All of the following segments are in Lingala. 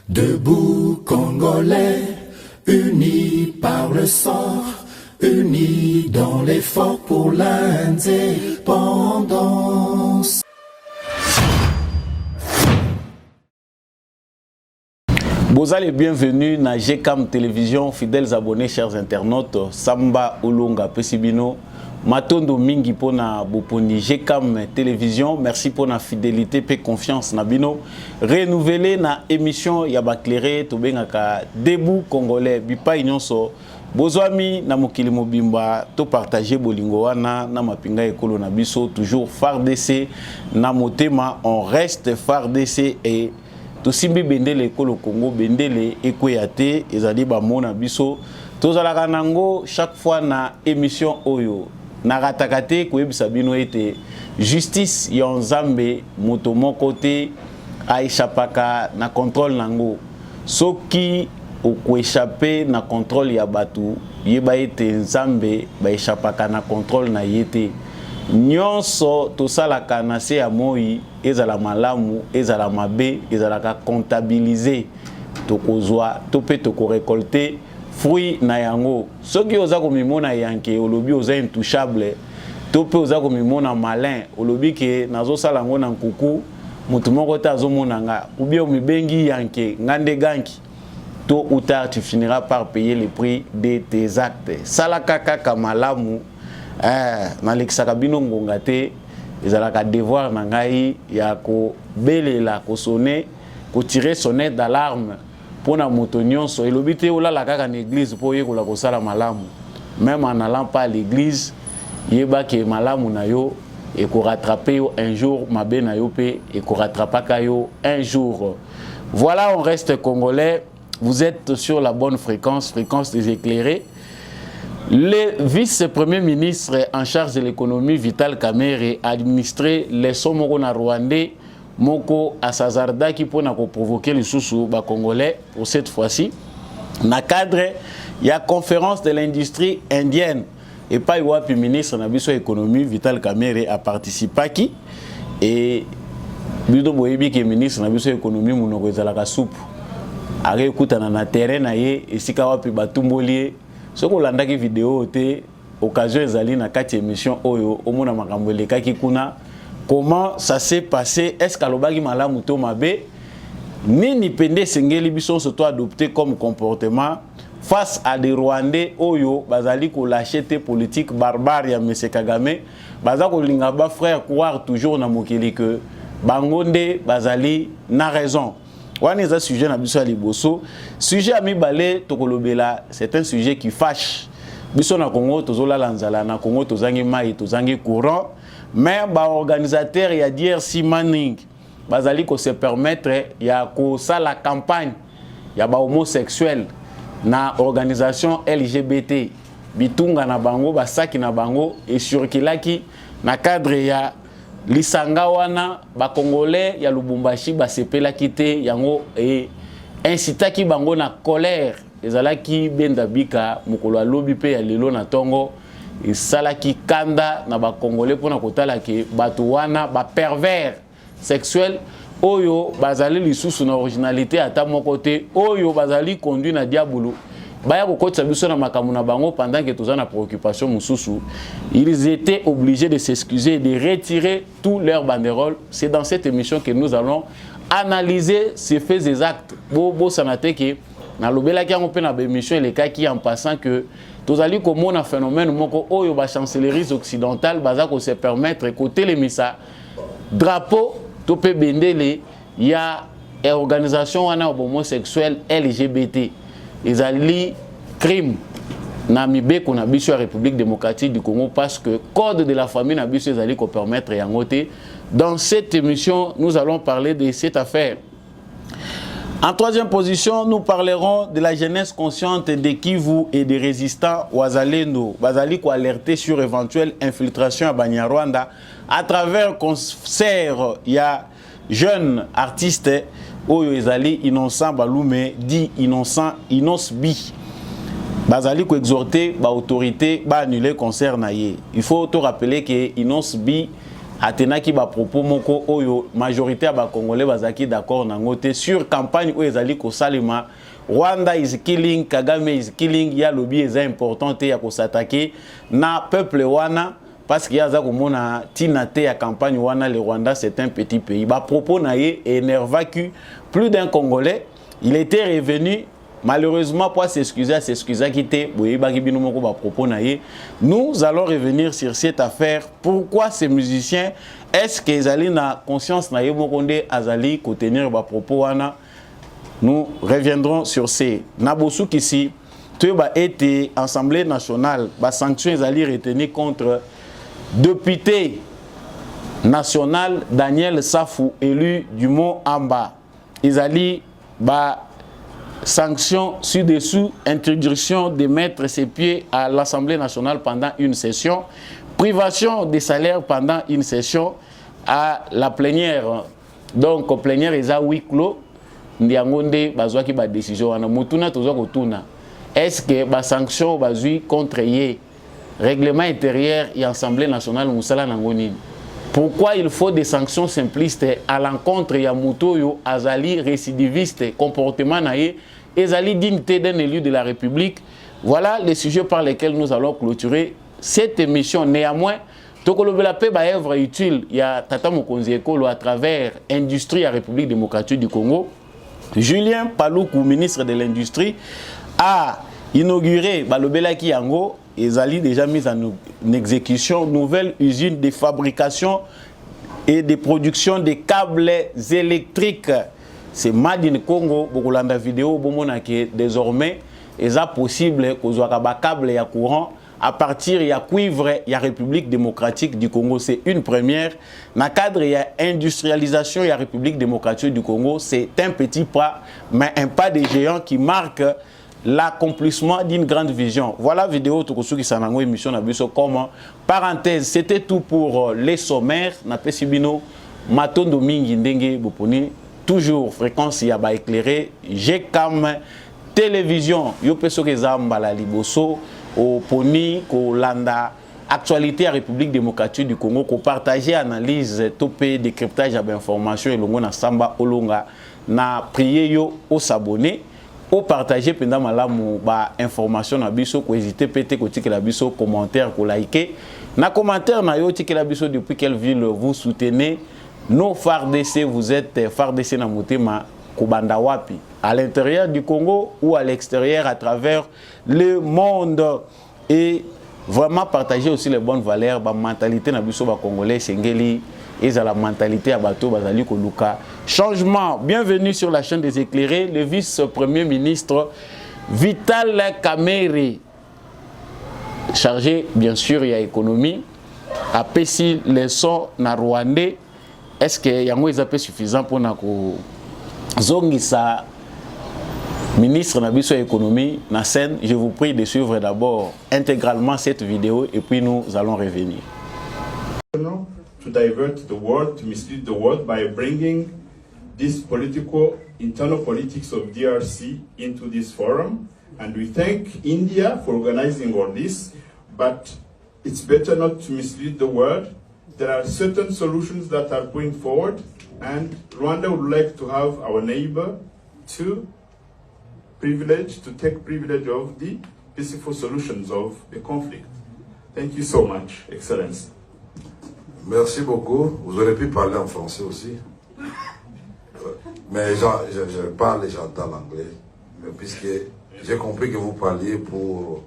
Debout Congolais, unis par le sang, unis dans l'effort pour l'indépendance. Bonjour et bienvenue dans GCAM Télévision, fidèles abonnés, chers internautes. Samba Olonga Pesibino, Matondo Mingi pour na Boponi GCAM Télévision. Merci pour la fidélité et confiance Nabino. Renouvelé na émission Yabakleré Tobengaka Debout Congolais Bipa Inyonso. Bozwami na mokili mobimba to partager bolingo wana na mapinga ekolo na biso toujours FARDC na motema on reste FARDC et Tosimbi bendele ekolo Congo bendele ekweyate ezali ba mona biso tozalaka nango chaque fois na émission oyo na ratakate koyebisa bino ete justice ya Nzambe moto moko te aishapaka na contrôle nango soki okuéchapper na contrôle ya batu yeba ete Nzambe baishapaka na contrôle na yete nyonso tosalaka na se ya moi ezala malamu ezala mabe ezalaka comptabiliser tokozwa tope tokorekolter fruit na yango soki oza komimona yanke olobi oza intouchable tope oza komimona malin olobi ke nazosala ngo na nkuku mutu moko te azomona nga ubie omibengi yanke ngande ganki tôt ou tard tu finiras par payer le prix de tes actes salaka kaka malamu nalekisaka bino ngonga te ezalaka devoir na ngai ya ko belela ko sonner ko tirer sonnette d'alarme pona moto nyonso elobi te olala kaka na église po yekola ko sala malamu même en allant pas à l'église yeba ke malamu na yo et ko rattraper yo un jour mabe na yo pe et ko rattrapaka yo un jour. Voilà, on reste congolais, vous êtes sur la bonne fréquence des éclairés. Le vice-premier ministre en charge de l'économie Vital Kamerhe a administré les sommes na Rwandais moko asazarda qui pour provoquer les sous congolais pour cette fois-ci na cadre il y a conférence de l'industrie indienne et pas le ministre na biso économie Vital Kamerhe a participé qui et bido boyebi que ministre na biso économie munoko ezalaka soupe ari ekutana na terrain na ye esika wapi batumbolier ce qu'on l'a vu vidéo te occasion ezali na kati émission oyo omona makambo lekaki kuna comment ça s'est passé est-ce kalobaki malamu to mabe nini pende sengeli biso surtout adopté comme comportement face à des Rwandais oyo bazali ko lâcher politique barbare ya M. Kagame baza ko linga ba frère croire toujours na mokili que bangonde bazali na raison. Wana za sujet na biso ya liboso sujet ami balé tokolobela c'est un sujet qui fâche biso na Congo tozolala nzala na Congo tozangi mai tozangi courant mais ba organisateur ya DRC Manning bazali ko se permettre ya ko sala campagne ya ba homosexuel na organisation LGBT bitunga na bango basaki na bango et surkilaki na cadre ya lisanga wana ba congolais ya Lubumbashi ba sepela kite yango et incitaki bango na colère ezalaki benda bika mukolo lobi pe ya lelo na tongo esalaki kanda na ba congolais pona kotala ke bato wana ba pervers sexuel oyo bazali lisusu na originalité ata moko te oyo bazali conduit na diabolo baya kokotisa biso na makambo na bango pendant que tous en préoccupation mususu ils étaient obligés de s'excuser et de retirer tous leurs banderoles. C'est dans cette émission que nous allons analyser ces faits et actes bo sanate ke na lobela ki on peut na émission les cas qui en passant que tous allez comme un phénomène moko oyo ba chancellerie occidentale baza ko se permettre côté les misa drapeau topé bendele ya organisation wana homosexuel LGBT ezali crime na mibeko na biso ya République démocratique du Congo parce que code de la famille na biso ezali ko permettre yangote. Dans cette émission nous allons parler de cette affaire. En troisième position nous parlerons de la jeunesse consciente de Kivu et des résistants Wazalendo bazali ko alerter sur éventuelle infiltration à Banyarwanda à travers concert ya jeunes artistes oyo ezali Innocent Balume dit Innocent Inosbi bazali ko exhorter ba autorité ba annuler concert na ye. Il faut te rappeler que Inosbi atenaki ba propos moko oyo majorité ba congolais bazaki d'accord nango te sur campagne où ezali ko salima Rwanda is killing, Kagame is killing, ya lobby est important te ya ko s'attaquer na peuple wana parce qu'il y a za komona tinate ya campagne wana le Rwanda c'est un petit pays. Ba propos na ye énervacu plus d'un Congolais, il était revenu malheureusement pour s'excuser quitter nous allons revenir sur cette affaire. Pourquoi ces musiciens est-ce qu'ils allaient na conscience na yemokonde azali ko tenir ba propos wana? Nous reviendrons sur ces nabosu ici tu ba été Assemblée nationale ba sanctions ezali retenues contre député national Daniel Safou élu du Mont Amba. Ezali ba sanctions ci-dessous, interdiction de mettre ses pieds à l'Assemblée nationale pendant une session, privation des salaires pendant une session à la plénière. Donc, plénière est à huis clos. Ndiangonde bazwa ki ba décision wana mutuna tozo kotuna. Est-ce que ba sanction bazui contre ye règlement intérieur et Assemblée nationale musala nangoni? Pourquoi il faut des sanctions simplistes à l'encontre de Yamutoyo, Azali, récidiviste, comportement naïe, Azali, dignité d'un élu de la République? Voilà les sujets par lesquels nous allons clôturer cette émission. Néanmoins, Tokolobela pe ba œuvre utile, il y a Tata Mokonzi Ekolo à travers Industrie à République démocratique du Congo. Julien Paloukou, ministre de l'Industrie, a inauguré Balobela Kiango. Ezali déjà mis en exécution nouvelle usine de fabrication et de production de câbles électriques. C'est Made in Congo, Bokolanda vidéo, que désormais, il est possible que soit câble et courant à partir de cuivre et République démocratique du Congo. C'est une première. Dans le cadre de l'industrialisation de la République démocratique du Congo, c'est un petit pas, mais un pas de géant qui marque l'accomplissement d'une grande vision. Voilà la vidéo qui s'en émission comment. Parenthèse, c'était tout pour les sommaires. Na pesibino matondo mingi ndenge boponi toujours fréquence ya ba éclairé. GCAM télévision yo peso kezamba la liboso au poni ko landa actualité à République démocratique du Congo ko partager analyse topé décryptage d'informations et longo na samba olonga na prier yo au s'abonner. Au partager pendant malamu ba information na biso ko hésiter pété ko tike la biso commentaire ko liker na commentaire na yo tike la biso depuis quelle ville vous soutenez nos FARDC. Vous êtes FARDC na motema ko banda wapi à l'intérieur du Congo ou à l'extérieur à travers le monde, et vraiment partager aussi les bonnes valeurs ba mentalité na biso ba congolais sengeli et à la mentalité à bateau bazali koluka changement. Bienvenue sur la chaîne des éclairés. Le vice-premier ministre Vital Kamerhe, chargé bien sûr il y a économie, a payé les sons na Rwandais. Est-ce que yango est suffisant pour na ko zongisa ministre na biso économie na scène? Je vous prie de suivre d'abord intégralement cette vidéo et puis nous allons revenir. To divert the world, to mislead the world by bringing this internal politics of DRC into this forum. And we thank India for organizing all this, but it's better not to mislead the world. There are certain solutions that are going forward, and Rwanda would like to have our neighbor to take privilege of the peaceful solutions of the conflict. Thank you so much, Excellency. Merci beaucoup. Vous aurez pu parler en français aussi. Mais je parle et j'entends l'anglais. Puisque j'ai compris que vous parliez pour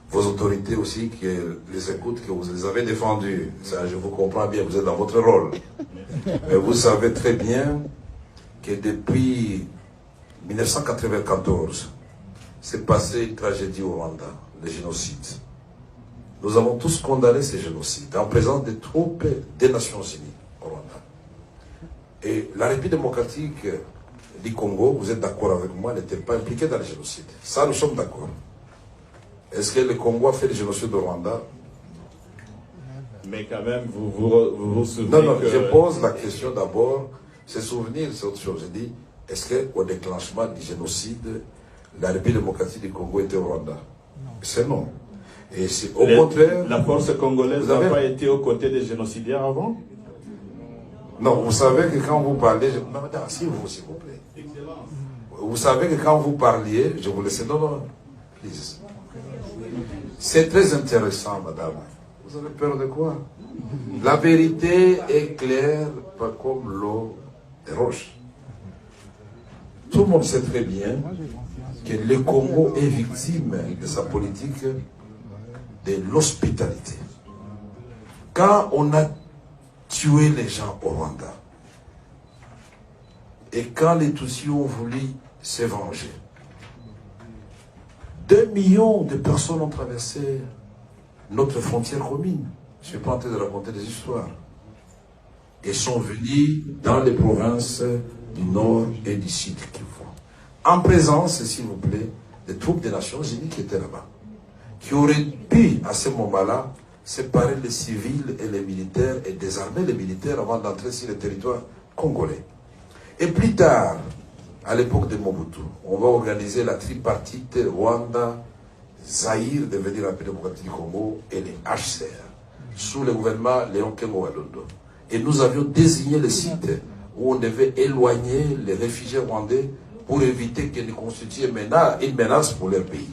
vos autorités aussi, qui les écoutent, que vous les avez défendus. Ça, je vous comprends bien, vous êtes dans votre rôle. Mais vous savez très bien que depuis 1994, s'est passé une tragédie au Rwanda, le génocide. Nous avons tous condamné ces génocides en présence des troupes des Nations Unies au Rwanda. Et la République démocratique du Congo, vous êtes d'accord avec moi, n'était pas impliquée dans le génocide. Ça, nous sommes d'accord. Est-ce que le Congo a fait le génocide au Rwanda? Mais quand même, vous souvenez Non, je pose la question d'abord. Se souvenir, c'est autre chose. Je dis, est-ce qu'au déclenchement du génocide, la République démocratique du Congo était au Rwanda? C'est non. Et au contraire, la force congolaise n'a pas été aux côtés des génocidaires avant? Non, vous savez que quand vous parlez... Non, madame, s'il vous plaît. Vous savez que quand vous parliez, je vous laisse... Non, please. C'est très intéressant, madame. Vous avez peur de quoi? La vérité est claire, pas comme l'eau des roches. Tout le monde sait très bien que le Congo est victime de sa politique de l'hospitalité. Quand on a tué les gens au Rwanda, et quand les Tutsis ont voulu se venger, 2 millions de personnes ont traversé notre frontière commune. Je ne suis pas en train de raconter des histoires. Et sont venus dans les provinces du Nord et du Sud Kivu, en présence, s'il vous plaît, des troupes des Nations Unies qui étaient là-bas, qui auraient pu, à ce moment-là, séparer les civils et les militaires et désarmer les militaires avant d'entrer sur le territoire congolais. Et plus tard, à l'époque de Mobutu, on va organiser la tripartite Rwanda, Zaïre, devenir la démocratique du Congo, et les HCR, sous le gouvernement Léon Kengo Walondo. Et nous avions désigné le site où on devait éloigner les réfugiés rwandais pour éviter qu'ils ne constituent une menace pour leur pays,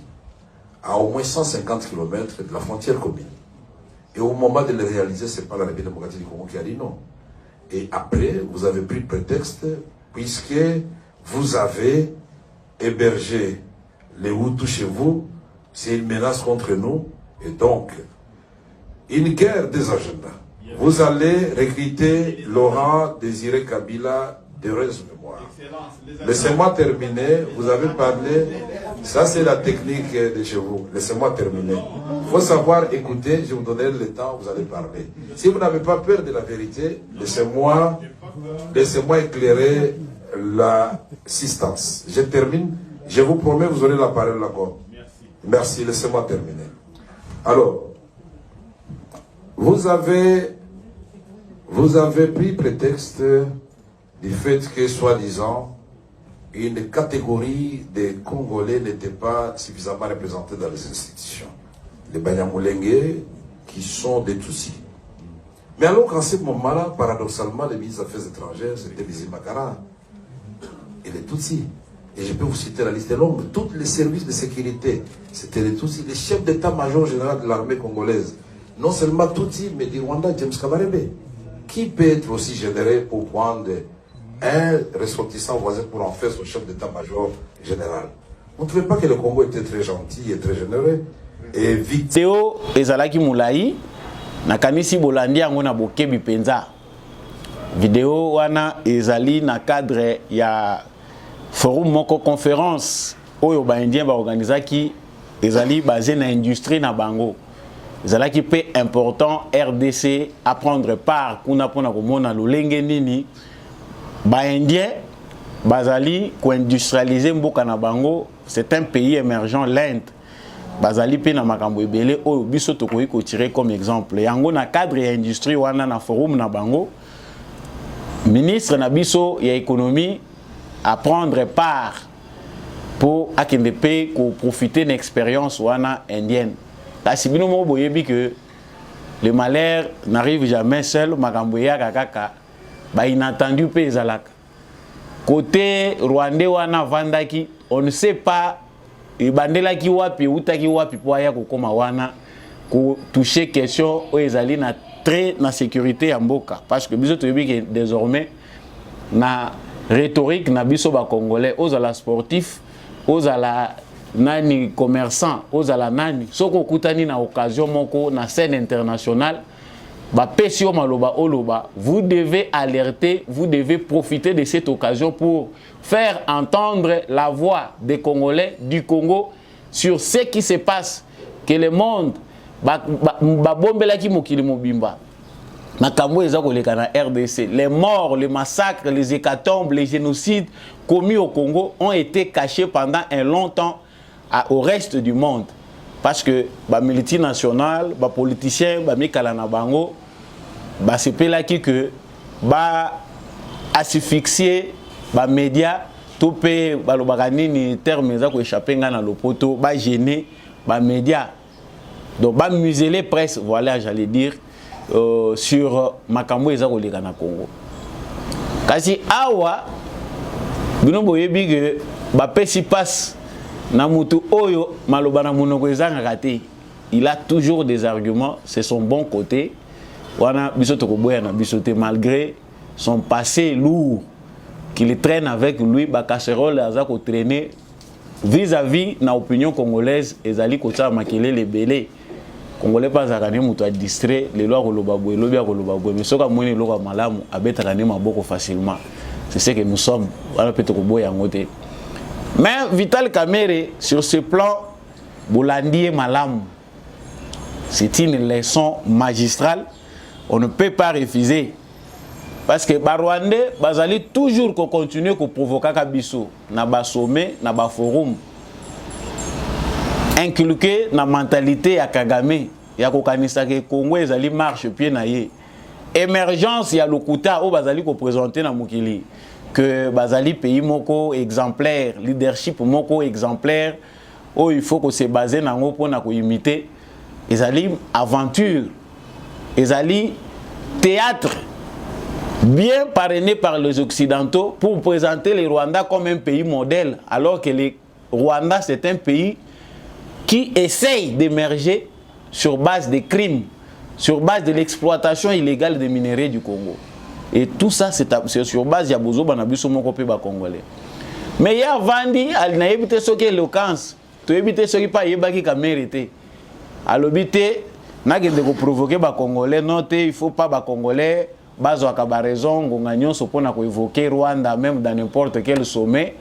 à au moins 150 km de la frontière commune. Et au moment de le réaliser, ce n'est pas la République démocratique du Congo qui a dit non. Et après, vous avez pris le prétexte, puisque vous avez hébergé les Hutus chez vous, c'est une menace contre nous, et donc, une guerre des agendas. Vous allez recruter Laurent Désiré Kabila d'heureuse mémoire. Laissez-moi terminer, vous avez parlé, ça c'est la technique de chez vous, laissez-moi terminer. Il faut savoir écouter, je vous donnerai le temps, vous allez parler. Si vous n'avez pas peur de la vérité, laissez-moi éclairer l'assistance. Je termine, je vous promets, vous aurez la parole encore. Merci, laissez-moi terminer. Alors, vous avez pris prétexte du fait que, soi-disant, une catégorie de Congolais n'était pas suffisamment représentée dans les institutions. Les Banyamulenge, qui sont des Tutsis. Mais alors qu'en ce moment-là, paradoxalement, le ministre des Affaires étrangères, c'était Bizi Makara et les Tutsis. Et je peux vous citer la liste longue. Tous les services de sécurité, c'était les Tutsis. Les chefs d'état-major général de l'armée congolaise, non seulement Tutsis, mais du Rwanda, James Kabarebe. Qui peut être aussi généreux pour prendre un ressortissant voisin pour en faire son chef d'état-major général? On ne trouvait pas que le Congo était très gentil et très généreux. Et vite. Théo ezalaki Moulaï, nakanisi bolandi yango na bokebi penza. Vidéo wana ezali na cadre ya forum moko conférence oyo ba indien ba organisaki ezali basé na industrie na bango. Ezalaki pe important RDC à prendre part kuna pona komona lolenge nini ba indien bazali ko industrialiser mboka na bango. C'est un pays émergent, l'Inde. Bazali pe na makambo ebele oyo biso tokoki ko tirer comme exemple. Yango na cadre ya industrie wana na forum na bango, ministre na biso ya économie à prendre part pour akende pe ko profiter d'une expérience wana indienne. Kasi bino mo boyebi que le malheur n'arrive jamais seul, makambo ya kaka ba inattendu pe ezalaka. Côté rwandais wana vandaki, on ne sait pas ibandela ki wapi utaki wapi po ya kokoma wana ko toucher question o ezali na très na sécurité ya mboka, parce que biso toyebi que désormais na rhétorique na biso ba congolais ozala sportif, ozala nani commerçant, ozala nani soko kutani na occasion moko na scène internationale ba pesio maloba oloba, vous devez alerter, vous devez profiter de cette occasion pour faire entendre la voix des Congolais du Congo sur ce qui se passe, que le monde ba bombelaki mokili mobimba na kambo eza koleka na RDC. Les morts, les massacres, les hécatombes, les génocides commis au Congo ont été cachés pendant un long temps au reste du monde. Parce que les multinationales, les politiciens, les mikala na bango, c'est pelaki que asphyxier les médias, tout pe balobakanini terme za ko échapper na lopoto, gêner les médias. Donc museler presse, voilà, j'allais dire, sur makambo eza koleka na Congo. Kasi awa bino boyebi que ba pesi passe na mutu oyo maloba na monoko ezanga kate. Il a toujours des arguments, c'est son bon côté. Wana biso tokoboya na biso te malgré son passé lourd qu'il traîne avec lui, ba casserole aza ko traîner vis-à-vis na opinion congolaise ezali kota makele le belé. Congolais pas zakane mutu a distrait les lois koloba boye lobi a koloba boye mais soka moni loka malamu abeta kane maboko facilement. C'est ce que nous sommes. Wana peut tokoboya ngote. Mais Vital Kamerhe sur ce plan bolandi malamu. C'est une leçon magistrale. On ne peut pas refuser. Parce que les Rwandais, ils allaient toujours continuer à provoquer Kabiso, dans les sommets, dans les forums. Inculquer la mentalité à Kagame, il y a que Congo, ils allaient marcher pied naïe. Émergence, il y a le Kouta, où ils allaient présenter dans Mukili. Que ils allaient pays moko exemplaire, leadership moko exemplaire, où il faut que se baser dans le pour imiter. Ils allaient aventure. Ils allaient théâtre bien parrainé par les Occidentaux pour présenter le Rwanda comme un pays modèle, alors que le Rwanda c'est un pays qui essaye d'émerger sur base des crimes, sur base de l'exploitation illégale des minerais du Congo. Et tout ça c'est sur base de Yabozo Banabiso Mokope Congolais. Mais il y a Vandi, il n'a évité ce qui est l'éloquence, tu évité ce qui n'est pas Yébaki qui a mérité. À l'obité, n'a de provoquer les Congolais, non, il ne faut pas les Congolais, ils ont raison, ils ont évoquer Rwanda, même dans n'importe quel sommet.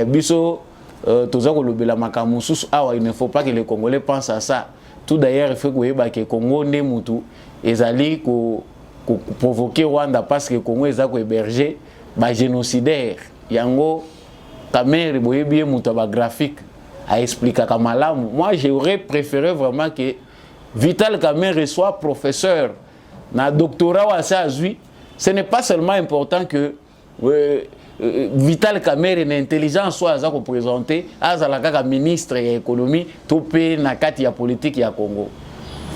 Biso, il ne faut pas que les Congolais pensent à ça. Tout d'ailleurs, il faut que les Congolais ils provoquer Rwanda parce que les Congolais sont hébergés, les génocidaires. Yango, Kamerhe, graphique. À expliquer à Kamalam. Moi, j'aurais préféré vraiment que Vital Kamerhe soit professeur dans le doctorat ou à Azui. Ce n'est pas seulement important que Vital Kamerhe ait intelligence soit représenté à la ministre de l'économie, topé na kati ya politique ya Congo.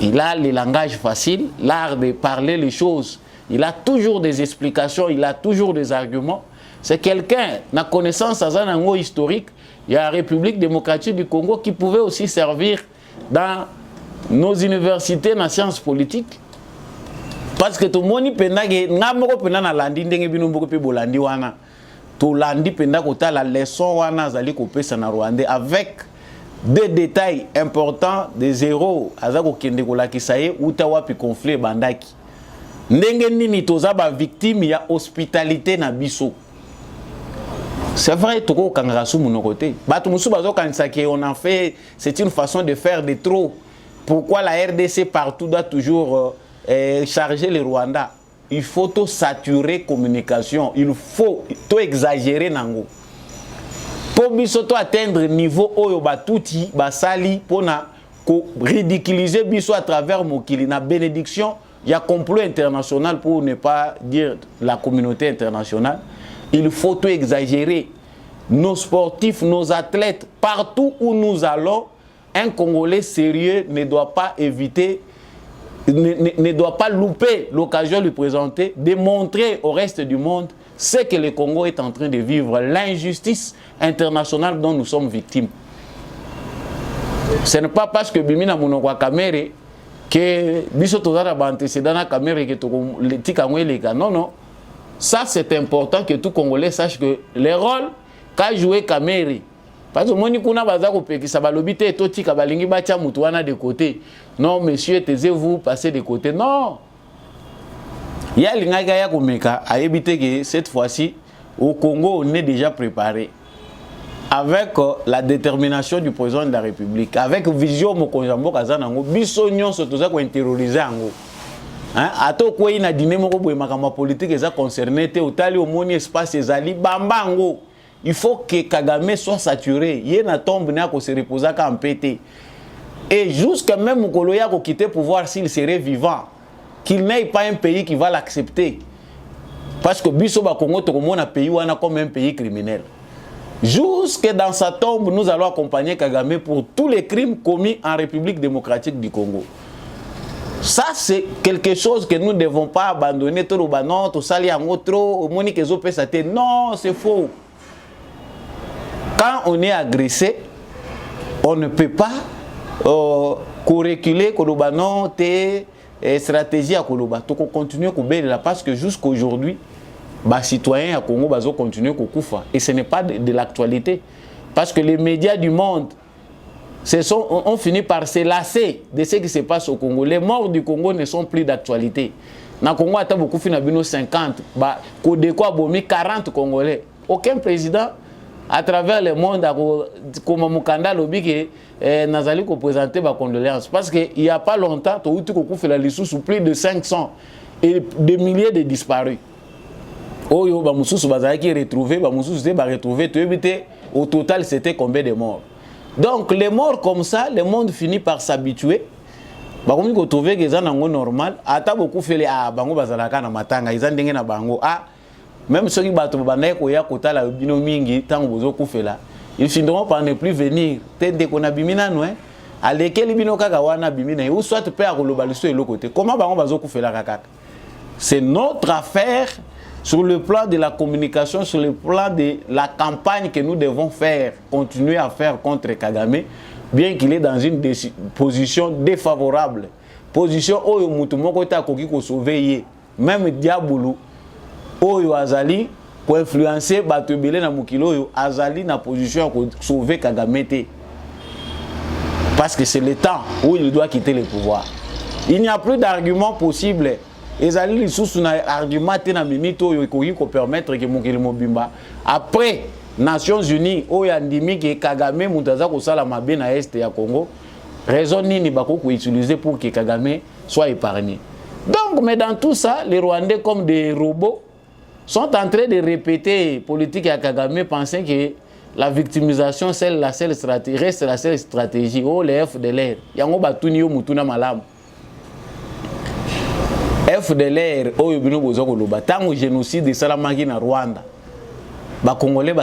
Il a le langage facile, l'art de parler les choses. Il a toujours des explications, il a toujours des arguments. C'est quelqu'un, na connaissance à zanango historique. Il y a la République démocratique du Congo qui pouvait aussi servir dans nos universités en sciences politiques. Parce que tout le monde n'a landi ndenge bino mboko pe bolandi wana. To landi penda kota la leçon wana zali kopesa na Rwanda avec des détails importants des héros azako kende kolakisa ye uta wapi conflit bandaki. Ndenge nini toza ba victime ya hospitalité na biso. C'est vrai, on a fait, c'est une façon de faire de trop. Pourquoi la RDC partout doit toujours charger le Rwanda? Il faut tout saturer communication, il faut tout exagérer nango. Pour biso atteindre niveau oyo batouti basali pour ridiculiser biso à travers mokili na bénédiction, il y a complot international pour ne pas dire la communauté internationale. Il faut tout exagérer. Nos sportifs, nos athlètes, partout où nous allons, un Congolais sérieux ne doit pas éviter, ne doit pas louper l'occasion de lui présenter, de montrer au reste du monde ce que le Congo est en train de vivre, l'injustice internationale dont nous sommes victimes. Ce n'est pas parce que Bimina Mounokwa Kamerhe que biso tozana ba antécédent na Kamerhe que le tika non non. Ça, c'est important que tout Congolais sache que les rôles qu'a joué Kamerhe. Parce que moi, je suis de côté. Non, monsieur, taisez-vous, passez de côté. Non. Il y a l'ingaya komeka à éviter que cette fois-ci, au Congo, on est déjà préparé. Avec la détermination du président de la République, avec vision Mokonjambo Kazanango, bisognon se toza ko terroriser ango. Hein, ato ko ina dîner moko boye makama politique eza concerné te otali au moni espace ezali bambango. Il faut que Kagame soit saturé. Il na tombe na ko se reposer ka mpete. Et jusqu'à même Mokolo ya ko quitter pouvoir s'il serait vivant, qu'il n'ait pas un pays qui va l'accepter. Parce que biso ba Congo to komona pays wana comme un pays criminel. Jusque dans sa tombe, nous allons accompagner Kagame pour tous les crimes commis en République démocratique du Congo. ça c'est quelque chose que nous ne devons pas abandonner. Tout le banon, tout ça, il y a un autre, au moins qu'ils ont fait. Non, c'est faux. Quand on est agressé, on ne peut pas reculer Kolobanon, tes stratégies à Koloba. Donc on continue à couper là parce que jusqu'à aujourd'hui, les citoyens à Congo vont continuer à couper. Et ce n'est pas de l'actualité. Parce que les médias du monde ont fini par se lasser de ce qui se passe au Congo. Les morts du Congo ne sont plus d'actualité. Dans le Congo, il y a beaucoup de 50, Kodeko a bomi 40 Congolais. Aucun président à travers le monde, comme Mukanda Lobi, qui n'a pas présenté ma condoléances. Parce qu'il n'y a pas longtemps, tu as fait la liste sous plus de 500 et des milliers de disparus. Oyo, qui retrouvé, au total, c'était combien de morts? Donc, les morts comme ça, le monde finit par s'habituer. Comme vous trouvez que c'est normal, ata beaucoup fait les bango bazalaka na matanga, ils ont dengue na bango. Même ceux qui battent banane koya kota la binomingi tant bozo kufela, ils finiront par ne plus venir. Tende kona bimina no à lesquels bino kaka wana bimina ou soit pe akoloba liso elo côté. Comment bango bazo kufela kaka? C'est notre affaire sur le plan de la communication, sur le plan de la campagne que nous devons faire, continuer à faire contre Kagame. Bien qu'il est dans une position défavorable, position où il y a ko sauver, même Diaboulou, où Azali, pour influencer Batubele na Mukilo, Azali na position pour sauver Kagame. Parce que c'est le temps où il doit quitter le pouvoir. Il n'y a plus d'argument possible. Ezali li sous na argument na minito yo ko permettre que Mukilo Mobimba après Nations Unies, où il y a que Kagame Moutaza Kosala Mabe na Est ya Congo, raison nini bako utiliser pour que Kagame soit épargné. Donc, mais dans tout ça, les Rwandais comme des robots sont en train de répéter politique à Kagame, pensant que la victimisation reste la seule stratégie. Oh, les FDLR, yango batuni yo mutuna malam. FDLR, oh yobino bozo koloba, tango génocide salamaki na Rwanda. Les Congolais,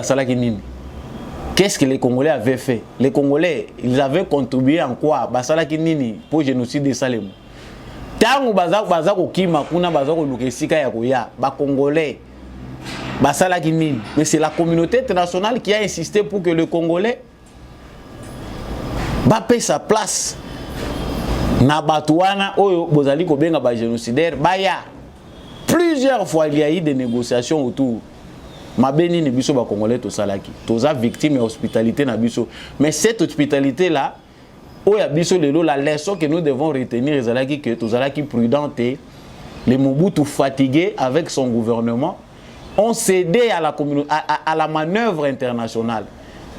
qu'est-ce que les Congolais avaient fait? Les Congolais, ils avaient contribué en quoi? Pour le génocide de Salem. Tant mais c'est la communauté internationale qui a insisté pour que le Congolais paie sa place. Plusieurs fois, il y a eu des négociations autour. Ma béni ne biso ba Congolais to salaki. Toza victime et hospitalité na biso. Mais cette hospitalité là, où ya biso lelo la leçon que nous devons retenir ezalaki que tozalaki prudente, les Mobutu fatigués avec son gouvernement ont cédé à la manœuvre internationale.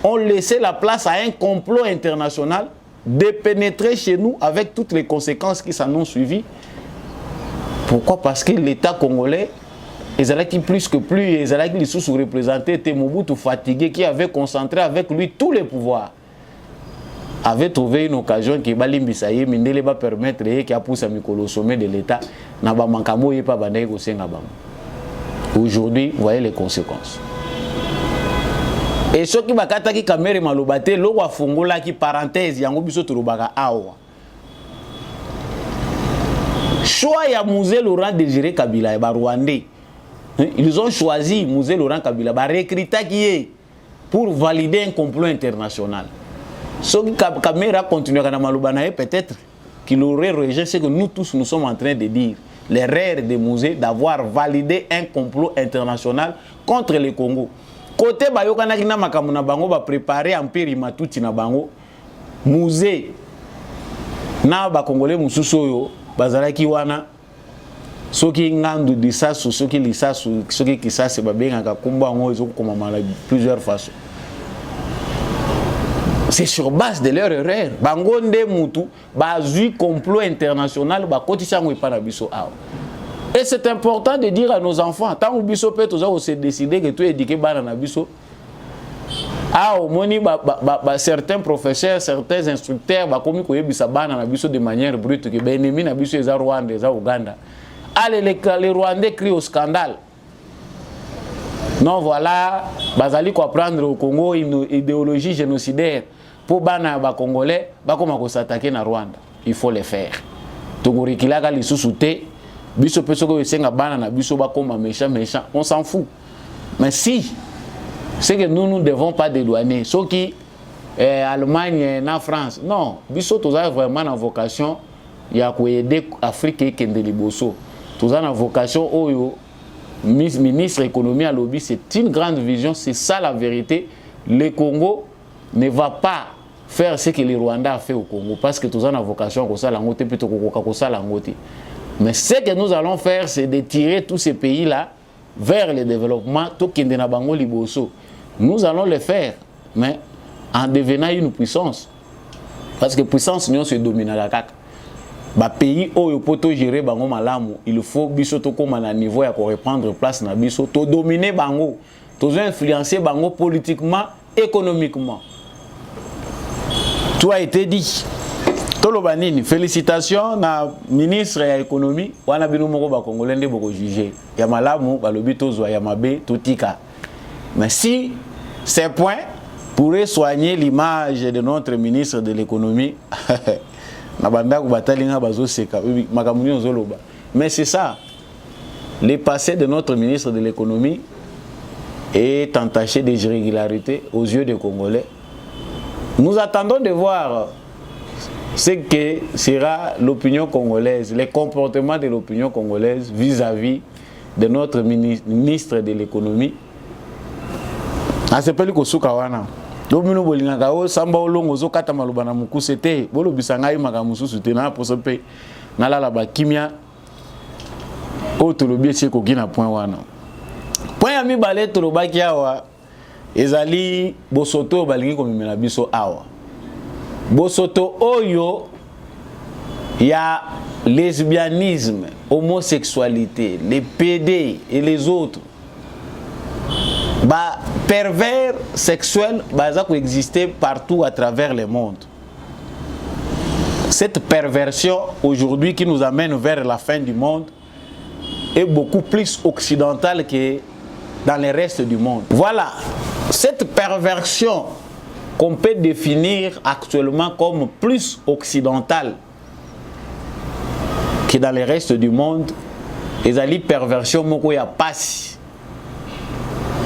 Ont laissé la place à un complot international de pénétrer chez nous avec toutes les conséquences qui s'en ont suivi. Pourquoi? Parce que l'État congolais Ezalaki plus que plus, Ezalaki les sous-représentés étaient Mobutu fatigué qui avait concentré avec lui tous les pouvoirs. Avait trouvé une occasion qui Balimbisaye, Mindele va permettre qu'il a poussé au sommet de l'État. Aujourd'hui, vous voyez les conséquences. Et ce qui m'a dit que Kamere Malobate, l'eau a fongola qui parenthèse, yango biso turubaka awa. Choix ya Musée Laurent Désiré Kabila et Rwandais. Ils ont choisi Musée Laurent Kabila pour valider un complot international. Ce que Kamera continue à Malobanae, peut-être qu'il aurait rejeté ce que nous tous nous sommes en train de dire. L'erreur des musées d'avoir validé un complot international contre le Congo. Côté Bayokana Kina Makamuna Bango va préparer Empire Matuti na Bango. Musée na ba Congolais Mususoyo, Bazalaki Wana. Soki ngandu disasu, soki lisasu, soki kisase babenga kumba ngo ezokomamala plusieurs façons. C'est sur base de leur erreur. Bango nde mutu bazui complot international ba kotisa ngo ipana biso awa. Et c'est important de dire à nos enfants, tant que biso peut se décider que tu éduquer bana na biso. Ah, au moni certains professeurs, certains instructeurs ba komi koyebisa bana na biso de manière brute que ben ennemi na biso eza Rwanda, eza Uganda. Allez, les Rwandais crient au scandale. Non, voilà, Bazali quoi prendre au Congo une idéologie génocidaire pour bana ba Congolais, ba comment s'attaquer na Rwanda. Il faut le faire. tokorikilaka lisusu te biso pe soko esenga bana na biso bakoma méchant, on s'en fout. Mais si c'est que nous ne devons pas dédouaner ceux qui Allemagne na France, non, biso toza vraiment en vocation ya ko aider Afrique et kende liboso. Toza en vocation oyo ministre économie à lobby, c'est une grande vision, c'est ça la vérité. Le Congo ne va pas faire ce que le Rwanda a fait au Congo parce que toza en vocation ko sala ngote plutôt ko sala ngote. Mais ce que nous allons faire, c'est de tirer tous ces pays-là vers le développement. Nous allons le faire, mais en devenant une puissance. Parce que puissance, nous se domine la CAC. Les pays où il faut gérer bango malamu, il faut bisoto comme à niveau à reprendre place na bisoto dominer bango, to influencer bango politiquement, économiquement. Tout a été dit. Tolobanini, félicitations na ministre de l'économie. Wana bino moko ba congolais ndé boko juger. Ya malamu ba lobi tozwa ya mabe totika. Mais si ces points pourraient soigner l'image de notre ministre de l'économie, na banda ko batalinga bazo seka makamuni ozoloba. Mais c'est ça. Le passé de notre ministre de l'économie est entaché d'irrégularités aux yeux des Congolais. Nous attendons de voir ce que sera l'opinion congolaise, les comportements de l'opinion congolaise vis-à-vis de notre ministre de l'économie. A se peli ko suka wana. Domino bolingaka o samba olongo zo kata maluba na mukuse te, bolo bisanga yi makamususu te na poso pe na la ba kimia o tolobi ese ko gina point wana. Point ya mibale tolobaki awa ezali bosoto balingi ko mimela biso awa. Bosoto oyo ya lesbianisme, homosexualité, les PD et les autres pervers sexuels existent partout à travers le monde. Cette perversion aujourd'hui qui nous amène vers la fin du monde est beaucoup plus occidentale que dans le reste du monde. Voilà, cette perversion qu'on peut définir actuellement comme plus occidentale que dans le reste du monde, ezali perversion moko ya pasi.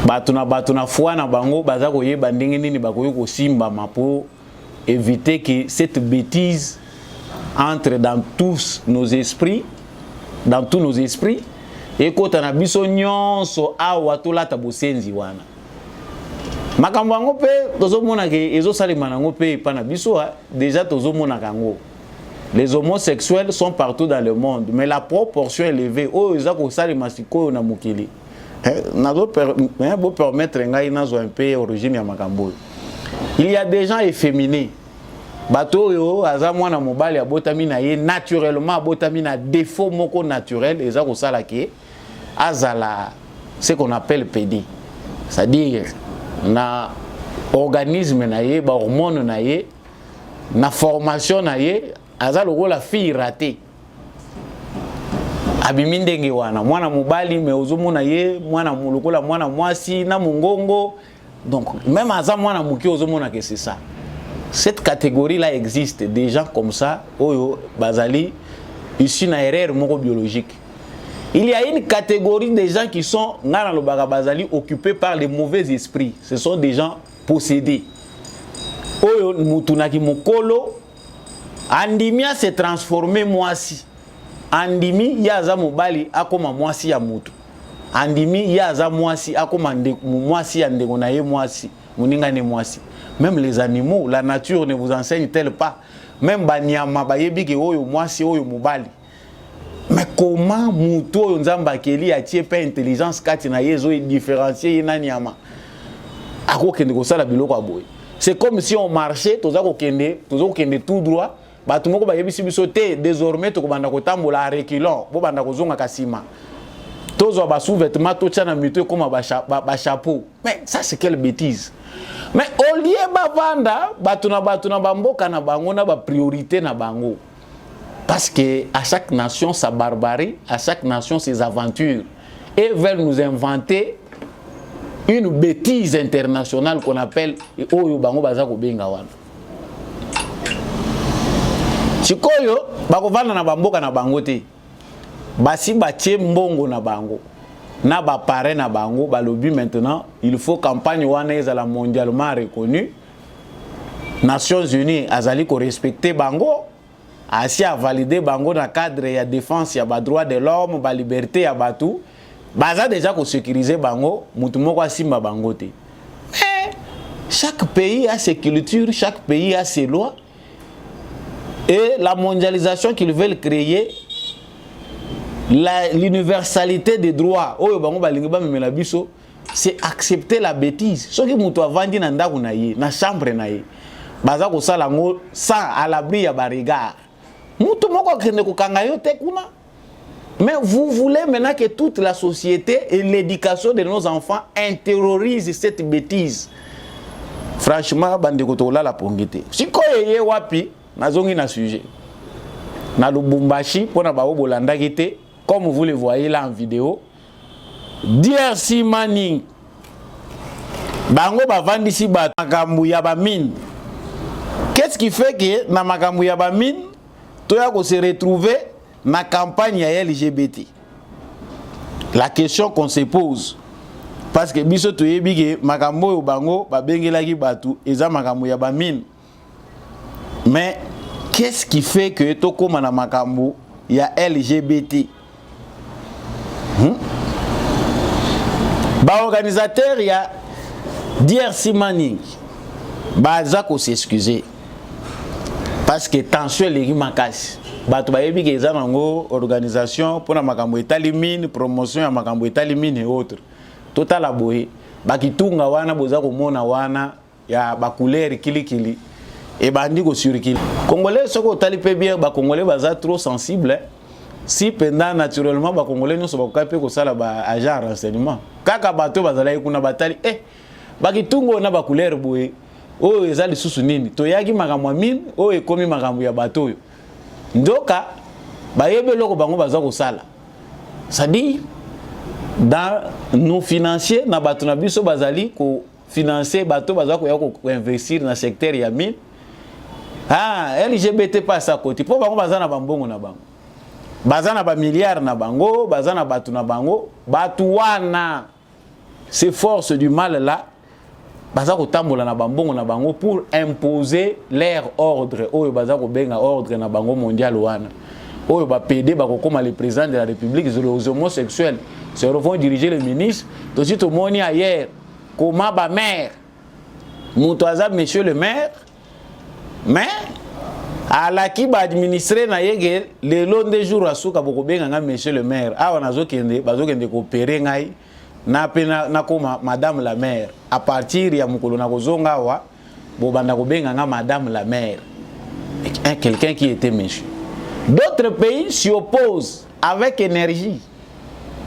Batuna foi na bango baza koyeba ndenge nini bakoyi ko simba mapo éviter que cette bêtise entre dans tous nos esprits, et kota na biso nyonso awa tolata bosenzi wana. Makambo yango pe tozomona ke ezosalema nango pe pana biso déjà tozomona kango. Les homosexuels sont partout dans le monde, mais la proportion élevée o ezako salema sikoyo na mokili. Nazo permettre ngai nazo un peu origine ya makambo. Il y a des gens efféminés. Bato yo aza mwana mobali abotami na ye naturellement abotami na défaut moko naturel ezako sala ke azala ce qu'on appelle PD. C'est-à-dire na organisme na ye, ba hormone na ye, na formation na ye, aza lokola fille ratée. Abimi ndenge wana mwana mobali me ozomona ye mwana lokola mwana mwasi na mungongo. Donc même aza mwana muki ozomona que c'est ça. Cette catégorie là existe des gens comme ça oyo bazali issus na erreur moko biologique. Il y a une catégorie de gens qui sont dans le Bagabazali occupés par les mauvais esprits. Ce sont des gens possédés. Oyo mutunaki mokolo andimia s'est transformé mwasi. Andimi yaza mobali akoma mwasi ya mutu. Andimi yaza mwasi akoma mwasi ya ndeko na ye mwasi. Muninga ne mwasi. Même les animaux, la nature ne vous enseigne-t-elle pas? Même banyama bayebi ke oyo mwasi oyo mobali. Mais comment muto nzamba keli atie pas intelligence kati na yezo différencier na nyama? Ako kende ko sala biloko aboy. C'est comme si on marchait, tozako kende tout droit, batu moko bayebi biso te désormais to banda ko tambola reculons, bo banda ko zonga kasima. Tozo ba sous-vêtements to tchana muto comme ba chapeau. Mais ça c'est quelle bêtise. Mais au lieu bavanda batuna bamboka na bango na ba priorité na bango. Parce que à chaque nation sa barbarie, à chaque nation ses aventures, et veulent nous inventer une bêtise internationale qu'on appelle Oyo Bango Bazako Bengawan. sikoyo bakovanda na bamboka na bango te basi batie mbongo na bango na ba parrain na bango balobi maintenant il faut campagne wana ezala mondialement reconnue. Nations Unies azali ko respecter bango asi a valider bango dans cadre ya défense ya ba droit de l'homme ba liberté ya batu baza déjà ko sécuriser bango mutu moko asimba bango te. Mais chaque pays a ses cultures, chaque pays a ses lois et la mondialisation qu'ils veulent créer, l'universalité des droits oyo bango balingi ba memela biso, c'est accepter la bêtise. Soki mutu avandi na ndako na ye na chambre na ye baza ko sala ngo sans à l'abri ya ba regard. Mutu moko kende ko kanga yo te kuna. Mais vous voulez maintenant que toute la société et l'éducation de nos enfants intériorisent cette bêtise. Franchement, bande kotola la pongité. Si koyeye wapi nazongi na sujet. Na Lubumbashi pona ba obolanda kité comme vous le voyez là en vidéo. DRC Manning bango bavandisi ba makambu ya ba mine. Qu'est-ce qui fait que na makambu ya ba mine toya ko se retrouver ma campagne à LGBT? La question qu'on se pose, parce que biso to yebi ke makambo yo bango ba bengelaki batu eza makambo ya ba mine. Mais qu'est-ce qui fait que to koma na makambo ya LGBT? Ba organisateur ya DRC Manning baza ko s'excuser parce que tension les makasi. Bato bayebi ke eza nango organisation pour na makambo etalimine promotion ya makambo etalimine et autres total aboye bakitunga wana boza komona wana ya ba couleur kilikili et bandi ko surikili congolais soko tali pe bien ba congolais baza trop sensible si pendant naturellement ba congolais no so ba kape ko sala ba agent renseignement kaka bato bazala kuna batali bakitungo na ba couleur boye oyo eza lisusu nini toyaki makambo mine oyo ekomi makambo ya bato oyo ndoka bayebe loko bango baza ko sala c'est-à-dire dans nos financiers na bato na biso bazali ko financer bato baza ko ya ko investir na secteur ya mine LGBT pas à côté po bango baza na bambongo na bango baza na ba milliards na bango baza na bato na bango batu wana ces forces du mal là baza ko tambola na bambongo na bango pour imposer leur ordre oyo baza ko benga ordre na bango mondial wana oyo ba PD ba ko koma le président de la République les homosexuels se vont diriger le ministre to si to moni ailleurs comment ba maire mutoaza monsieur le maire mais à la qui ba administrer na yege le long des jours asuka boko benga nga monsieur le maire awa nazo kende bazo kende coopérer ngai na pena na koma madame la maire à partir ya mukolo na kozonga wa bo banda ko benga nga madame la maire quelqu'un qui était monsieur. D'autres pays s'y opposent avec énergie.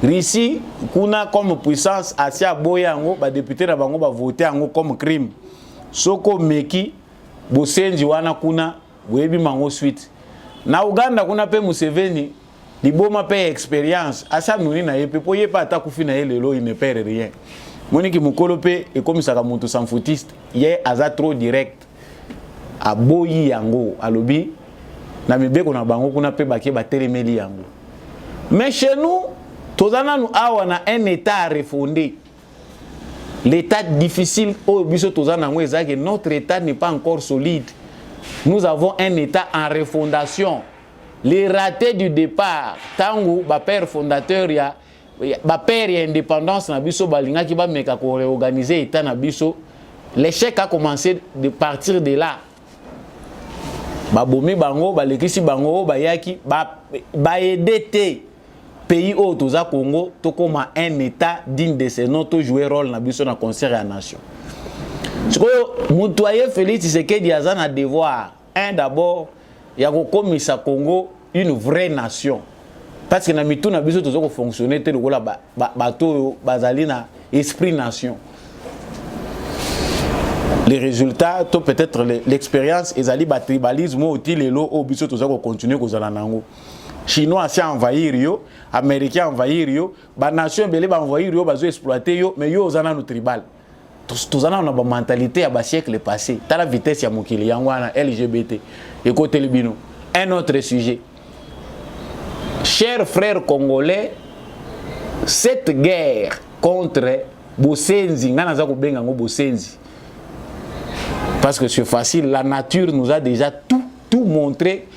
Russie kuna comme puissance asia boya ngo ba député na bango ba voter ngo comme crime soko meki bosenji wana kuna webi mango suite na Uganda kuna pe Museveni liboma pe expérience asa nuni na yepe po yepa ata kufina lelo il ne perd rien moniki mukolo pe e komisaka muntu sans foutiste ye aza trop direct aboyi yango alobi na mibeko na bango kuna pe bakie batelemeli yango. Mais chez nous tozana nous awa na un état refondé. L'état difficile au biso tozana ngo ezake notre état n'est pas encore solide. Nous avons un état en refondation. Les ratés du départ tangu ba père fondateur ya ba père ya indépendance na biso balinga ki ba meka ko réorganiser état na biso. L'échec a commencé de partir de là. Ba bomi bango ba lekisi bango ba yaki ba aider pays au toza Congo to koma un état digne de ce nom to jouer rôle na biso na concert ya nation. Siko mutoye Félix Tshisekedi azana devoir d'abord ya ko komisa Congo une vraie nation. Parce que na mitu na biso tozo ko fonctionner te lokola bato bazali na esprit nation. Les résultats, peut-être l'expérience, ils allaient battre tribalisme, aussi les lots, au biso, tout ça, continuer aux alanango. Chinois, c'est envahir yo, Américains envahir yo, ba nation belé ba envahir yo, ba zo exploiter yo, mais yo aux alanano tribal. Tous alanano ba mentalité à ba siècle passé. T'as la vitesse ya mokili yangwana LGBT. Et côté libino. Un autre sujet. Chers frères congolais, cette guerre contre Bosenzi, parce que c'est facile, la nature nous a déjà tout montré,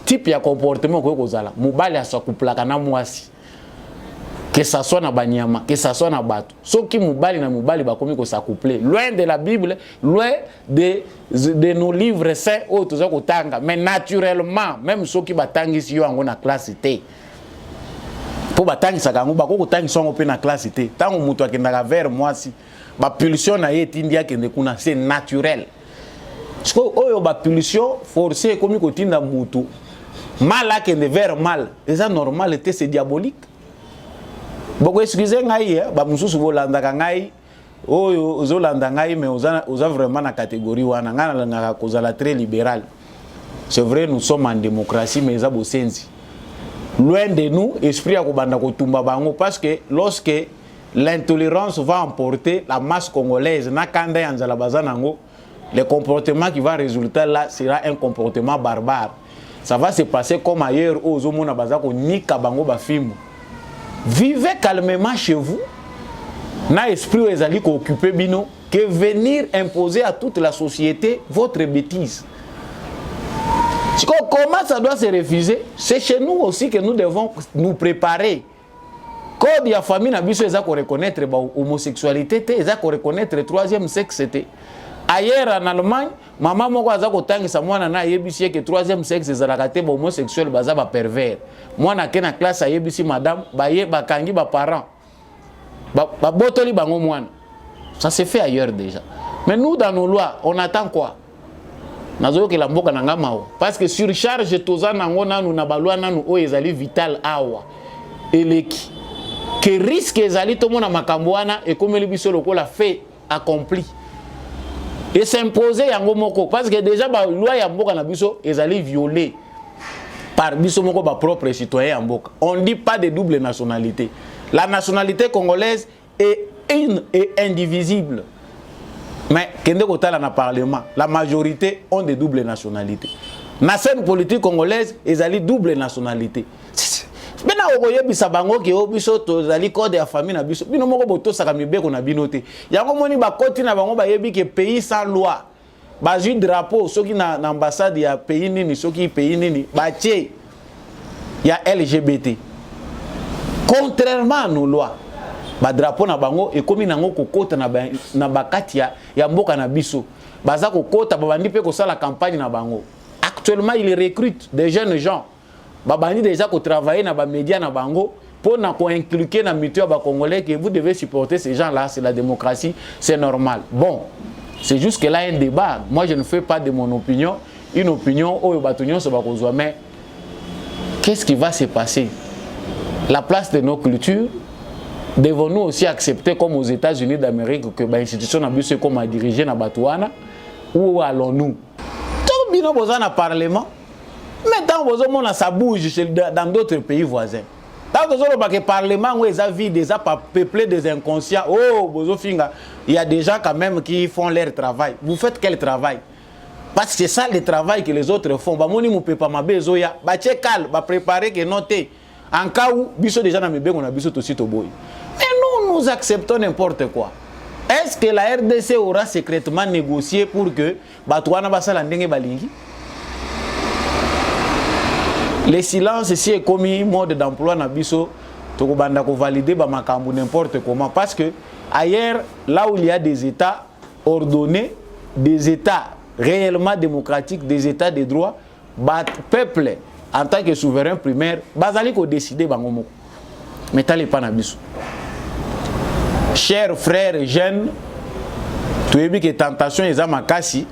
type de comportement que vous avez. Mobile a s'accoupler na mwasi. Que ça soit na banyama, que ça soit na bato. Ceux qui mobile na mobile ba komi ko s'accoupler. Loin de la Bible, loin de nos livres saints autres ko tanga, mais naturellement, même ceux qui batangi si yo na classe T. Pour batangi sakango ba ko tangi songo pe na classe T. Tango mutu akenda vers mwasi, ba pulsion na ye tindia kende kuna, c'est naturel. Parce que oyo ba pulsion forcée komi ko tinda mutu. Mal akende vers mal, et ça normal était c'est diabolique. Boko excusez ngai ba mususu bolanda ngai oyo ozolanda ngai mais oza vraiment na catégorie wana ngana ngaka kozala très libéral. C'est vrai nous sommes en démocratie mais za bosenzi. Loin de nous esprit ya kobanda kotumba bango parce que lorsque l'intolérance va emporter la masse congolaise na kanda ya nzala bazanango, le comportement qui va résulter là sera un comportement barbare. Ça va se passer comme ailleurs aux omona bazako nika bango ba fimbo. Vivez calmement chez vous. Na esprit ezali ko occuper bino que venir imposer à toute la société votre bêtise. Comment ça doit se refuser? C'est chez nous aussi que nous devons nous préparer. Code ya famille na biso eza ko reconnaître ba homosexualité, eza ko reconnaître troisième sexe c'était. Ailleurs en Allemagne, maman moko aza ko tangisa mwana na yebisi que troisième sexe ezalaka te ba homosexuel baza ba pervers. Mwana ke na classe ayebisi madame baye bakangi ba parents. Ba botoli bango mwana. Ça se fait ailleurs déjà. Mais nous dans nos lois, on attend quoi? Nazo ke la mboka na ngamao parce que surcharge toza nango nanu na balwa nanu o ezali vital awa. Eleki que risque ezali to mona makambo wana e komeli biso lokola fait accompli. Et s'imposer yango moko parce que déjà ba loi ya mboka na biso ezali violé par biso moko ba propre citoyen ya mboka. On dit pas de double nationalité. La nationalité congolaise est une et indivisible. Mais kende kotala na parlement, la majorité ont des doubles nationalités. Na scène politique congolaise ezali double nationalité. Bena okoyebisa bango ke obiso tozali code ya famille na biso bino moko botosaka mibeko na bino te yango moni bakoti na bango bayebi ke pays sans loi bazui drapeau soki na ambassade ya pays nini soki pays nini batie ya LGBT contrairement à nos lois ba drapeau na bango ekomi nango kokota na bakati ya mboka na biso baza kokota babandi pe kosala campagne na bango. Actuellement ils recrutent des jeunes gens babandi déjà ko travailler na ba médias na bango pour na ko inculquer na mito ba congolais que vous devez supporter ces gens-là, c'est la démocratie, c'est normal. Bon, c'est juste que là un débat. Moi je ne fais pas de mon opinion, une opinion au batonyon se ba kozwa mais qu'est-ce qui va se passer? La place de nos cultures, devons-nous aussi accepter comme aux États-Unis d'Amérique que ba institution na biso comme à diriger na batouana ou allons-nous? Tout bino boza na parlement. Maintenant, ça bouge dans d'autres pays voisins. Tant que le Parlement est vide, déjà peuplé des inconscients. Oh, il y a des gens quand même qui font leur travail. Vous faites quel travail? Parce que c'est ça le travail que les autres font. Bah, moi, je ne peux pas m'abezoya. Bah, tu es calme, bah, préparer que noter. En cas où, biso déjà na mibé, on a biso aussi to boy. Mais nous acceptons n'importe quoi. Est-ce que la RDC aura secrètement négocié pour que Batouana Basala Ndenge Balingi? Le silence ici est commis mode d'emploi na biso to banda ko valider ba makambu n'importe comment parce que ailleurs là où il y a des états ordonnés, des états réellement démocratiques, des états de droit, ba peuple en tant que souverain primaire bazali ko décider bango moko. Mais tali pa na biso. Chers frères et jeunes, tu yebi que tentation eza makasi,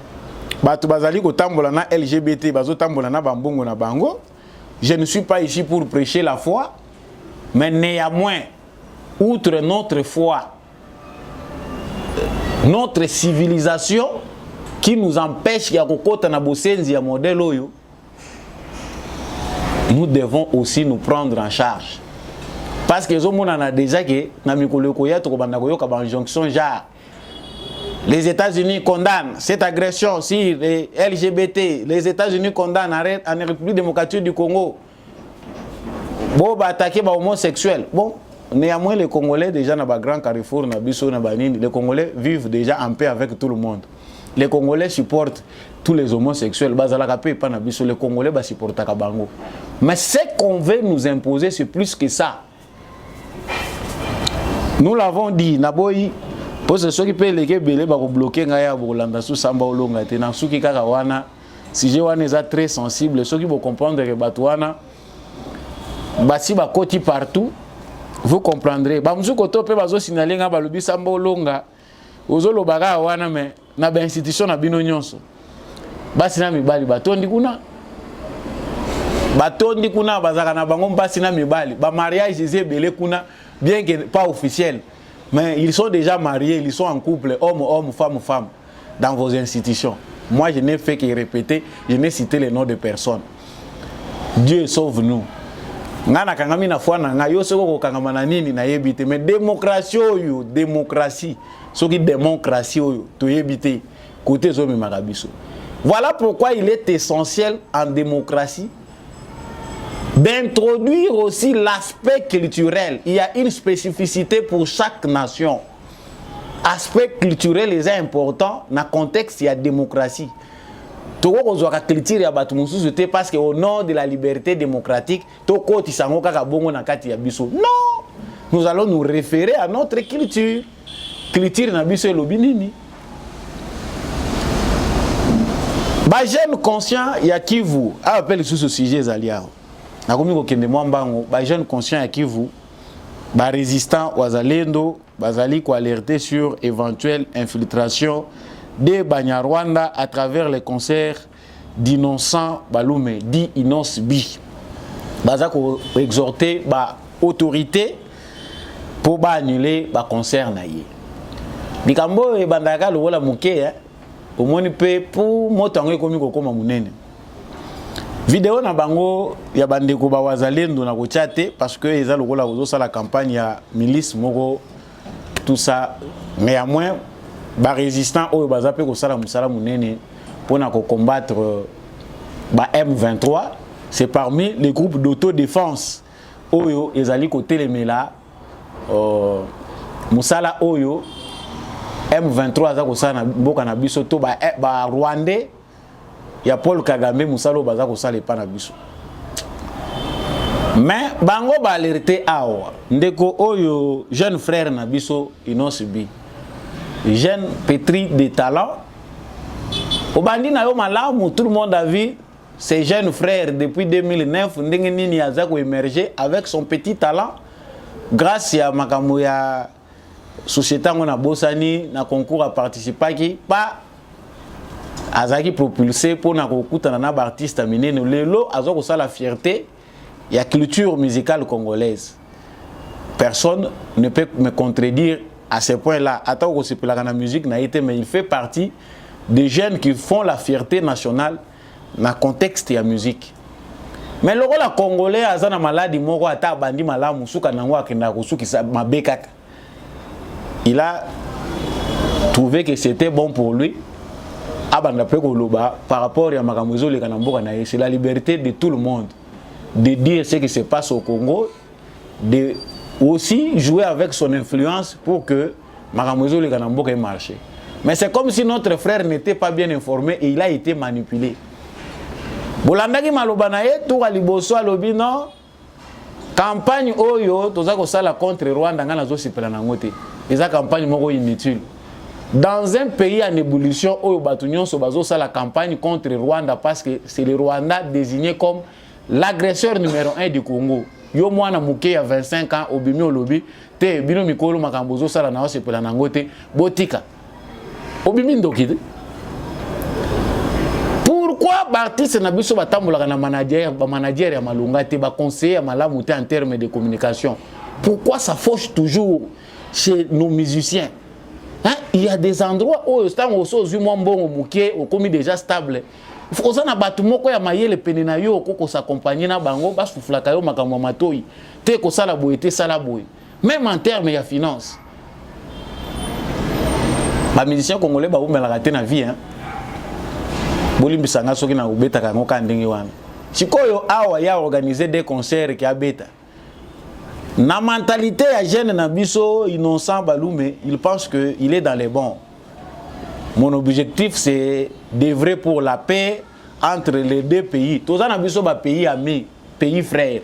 batu bazali ko tambola na LGBT bazo tambola na bambongo na bango. Je ne suis pas ici pour prêcher la foi, mais néanmoins, outre notre foi, notre civilisation qui nous empêche ya kokota na bosenzi ya modèle oyo, nous devons aussi nous prendre en charge. Parce que on a déjà que na mikolo koya to banda koyoka ba injonction genre Les États-Unis condamnent cette agression sur les LGBT. Les États-Unis condamnent en République démocratique du Congo. Bon, bah attaquer les homosexuels. Bon, néanmoins les Congolais déjà dans le grand carrefour, les Congolais vivent déjà en paix avec tout le monde. Les Congolais supportent tous les homosexuels. Les Congolais supportent Kabango. Mais ce qu'on veut nous imposer, c'est plus que ça. Nous l'avons dit, Naboyi, pour ceux qui peuvent les bloquer, si je suis très sensible, ceux qui vont comprendre que Batouana, si ba koti partout, vous comprendrez. Ba mzu koto pe bazo signaler nga balobi samba olonga. Ozolo baga wana me na ba institution na bino nyonso. Basi na mibali batondi kuna. Batondi kuna bazaka na bango basi na mibali. Ba mariage ezebele kuna bien que pas officiel. Mais ils sont déjà mariés, ils sont en couple, homme, femme, dans vos institutions. Moi, je n'ai fait que répéter, je n'ai cité les noms de personnes. Dieu sauve-nous. Ngana kangami na fwa na nga yo soko ko kangama nini na yebite mais démocratie oyo démocratie soki démocratie oyo to yebite côté zomi makabiso. Voilà pourquoi il est essentiel en démocratie d'introduire aussi l'aspect culturel. Il y a une spécificité pour chaque nation. Aspect culturel est important dans le contexte il y a démocratie. Parce qu'au nom de la liberté démocratique, non, nous allons nous référer à notre culture. Culture na biso lobinini. Ba jeune conscient ya Kivu, appelle sous ce sujet Zalia. Na komi ko kende mwambango, ba jeune conscient ya Kivu, ba résistant wazalendo, bazali ko alerter sur éventuelle infiltration de Banyarwanda à travers les concerts d'Innocent Balume, dit Inos Bi. Bazako exhorter ba autorité pour ba annuler ba concert na ye. Bikambo e bandaka lo wala muke au moni pe pour motango komi ko koma munene. Vidéo na bango ya bandeko ba wazalendo na ko chate parce que eza lokola ozo sala campagne ya milice moko tout ça mais à moins ba résistant oyo bazape ko sala musala munene pour combattre ba M23, c'est parmi les groupes d'autodéfense oyo ezali côté les mela musala oyo M23 za ko sala mboka na biso to ba Rwandais ya Paul Kagame musala baza ko sala pa na biso. Mais bango ba alerter awa ndeko oyo jeune frère na biso Inosibi, jeune pétri de talent. Au bandi na yo malamu, tout le monde a vu ces jeunes frères depuis 2009 ndenge nini azako émerger avec son petit talent grâce à makambo ya société ngona bosani na concours à participer qui pas azaki propulsé pour na kokutana na ba artiste minene lelo azako ça la fierté il y a culture musicale congolaise. Personne ne peut me contredire à ce point-là. Attends que c'est pour la musique n'a été mais il fait partie des jeunes qui font la fierté nationale dans le contexte de la musique. Mais le rôle congolais a une maladie moko ata bandi malamu suka nango akenda kusuki sa mabekaka. Il a trouvé que c'était bon pour lui. Abanda pe koloba par rapport à makamuzo le kanamboka na c'est la liberté de tout le monde de dire ce qui se passe au Congo, de aussi jouer avec son influence pour que makamuzo le kanamboka ait marché. Mais c'est comme si notre frère n'était pas bien informé et il a été manipulé. Bolandaki malobanaye tout aliboso alobi non campagne oyo toza ko sala contre Rwanda ngana zo sipela nango te. Eza campagne moko inutile. Dans un pays en ébullition oyo batu nyonso bazo sala campagne contre Rwanda parce que c'est le Rwanda désigné comme l'agresseur numéro 1 du Congo. Yo mwana muke ya 25 ans obimi olobi te bino mikolo makambo zo sala na sipela nango te botika. Pourquoi l'artiste n'a pas de manager à Malungate, de conseiller à Malamouté en termes de communication? Pourquoi ça fauche toujours chez nos musiciens? Hein? Il y a des endroits où ils sont commis déjà stable. Il faut que ça ait les pénénayo pour s'accompagner na bango bas souflakayo makamwa matoi te ko sala boye te sala boye. Même en termes de finance. Les musiciens congolais ont raté la vie. Bolimbisanga soki na ubeta kango kandenge wana. Sikoyo awa ya organiser des concerts qui a beta. Na mentalité ya jeune na biso innocent Balume, il pense que il est dans les bons. Mon objectif c'est d'œuvrer pour la paix entre les deux pays. Tous na biso ba pays amis, pays frères.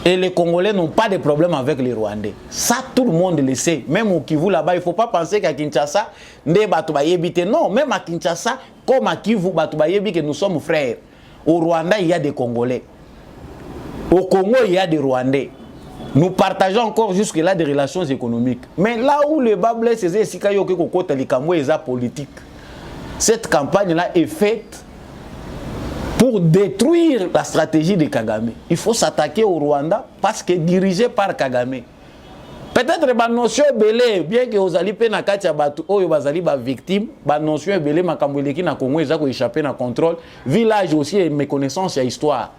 Et les Congolais n'ont pas de problème avec les Rwandais. Ça, tout le monde le sait. Même au Kivu là-bas, il ne faut pas penser qu'à Kinshasa, non, même à Kinshasa, comme à Kivu, que nous sommes frères. Au Rwanda, il y a des Congolais. Au Congo, il y a des Rwandais. Nous partageons encore jusque-là des relations économiques. Mais là où le bas blesse, c'est politique. Cette campagne-là est faite pour détruire la stratégie de Kagame. Il faut s'attaquer au Rwanda parce que dirigé par Kagame. Peut-être que la notion est belée, bien que vous allez na kati ya batu oyo bazali ba victime, la notion est belée makamboleki na Congo ezako échapper na contrôle, village aussi et méconnaissance ya histoire.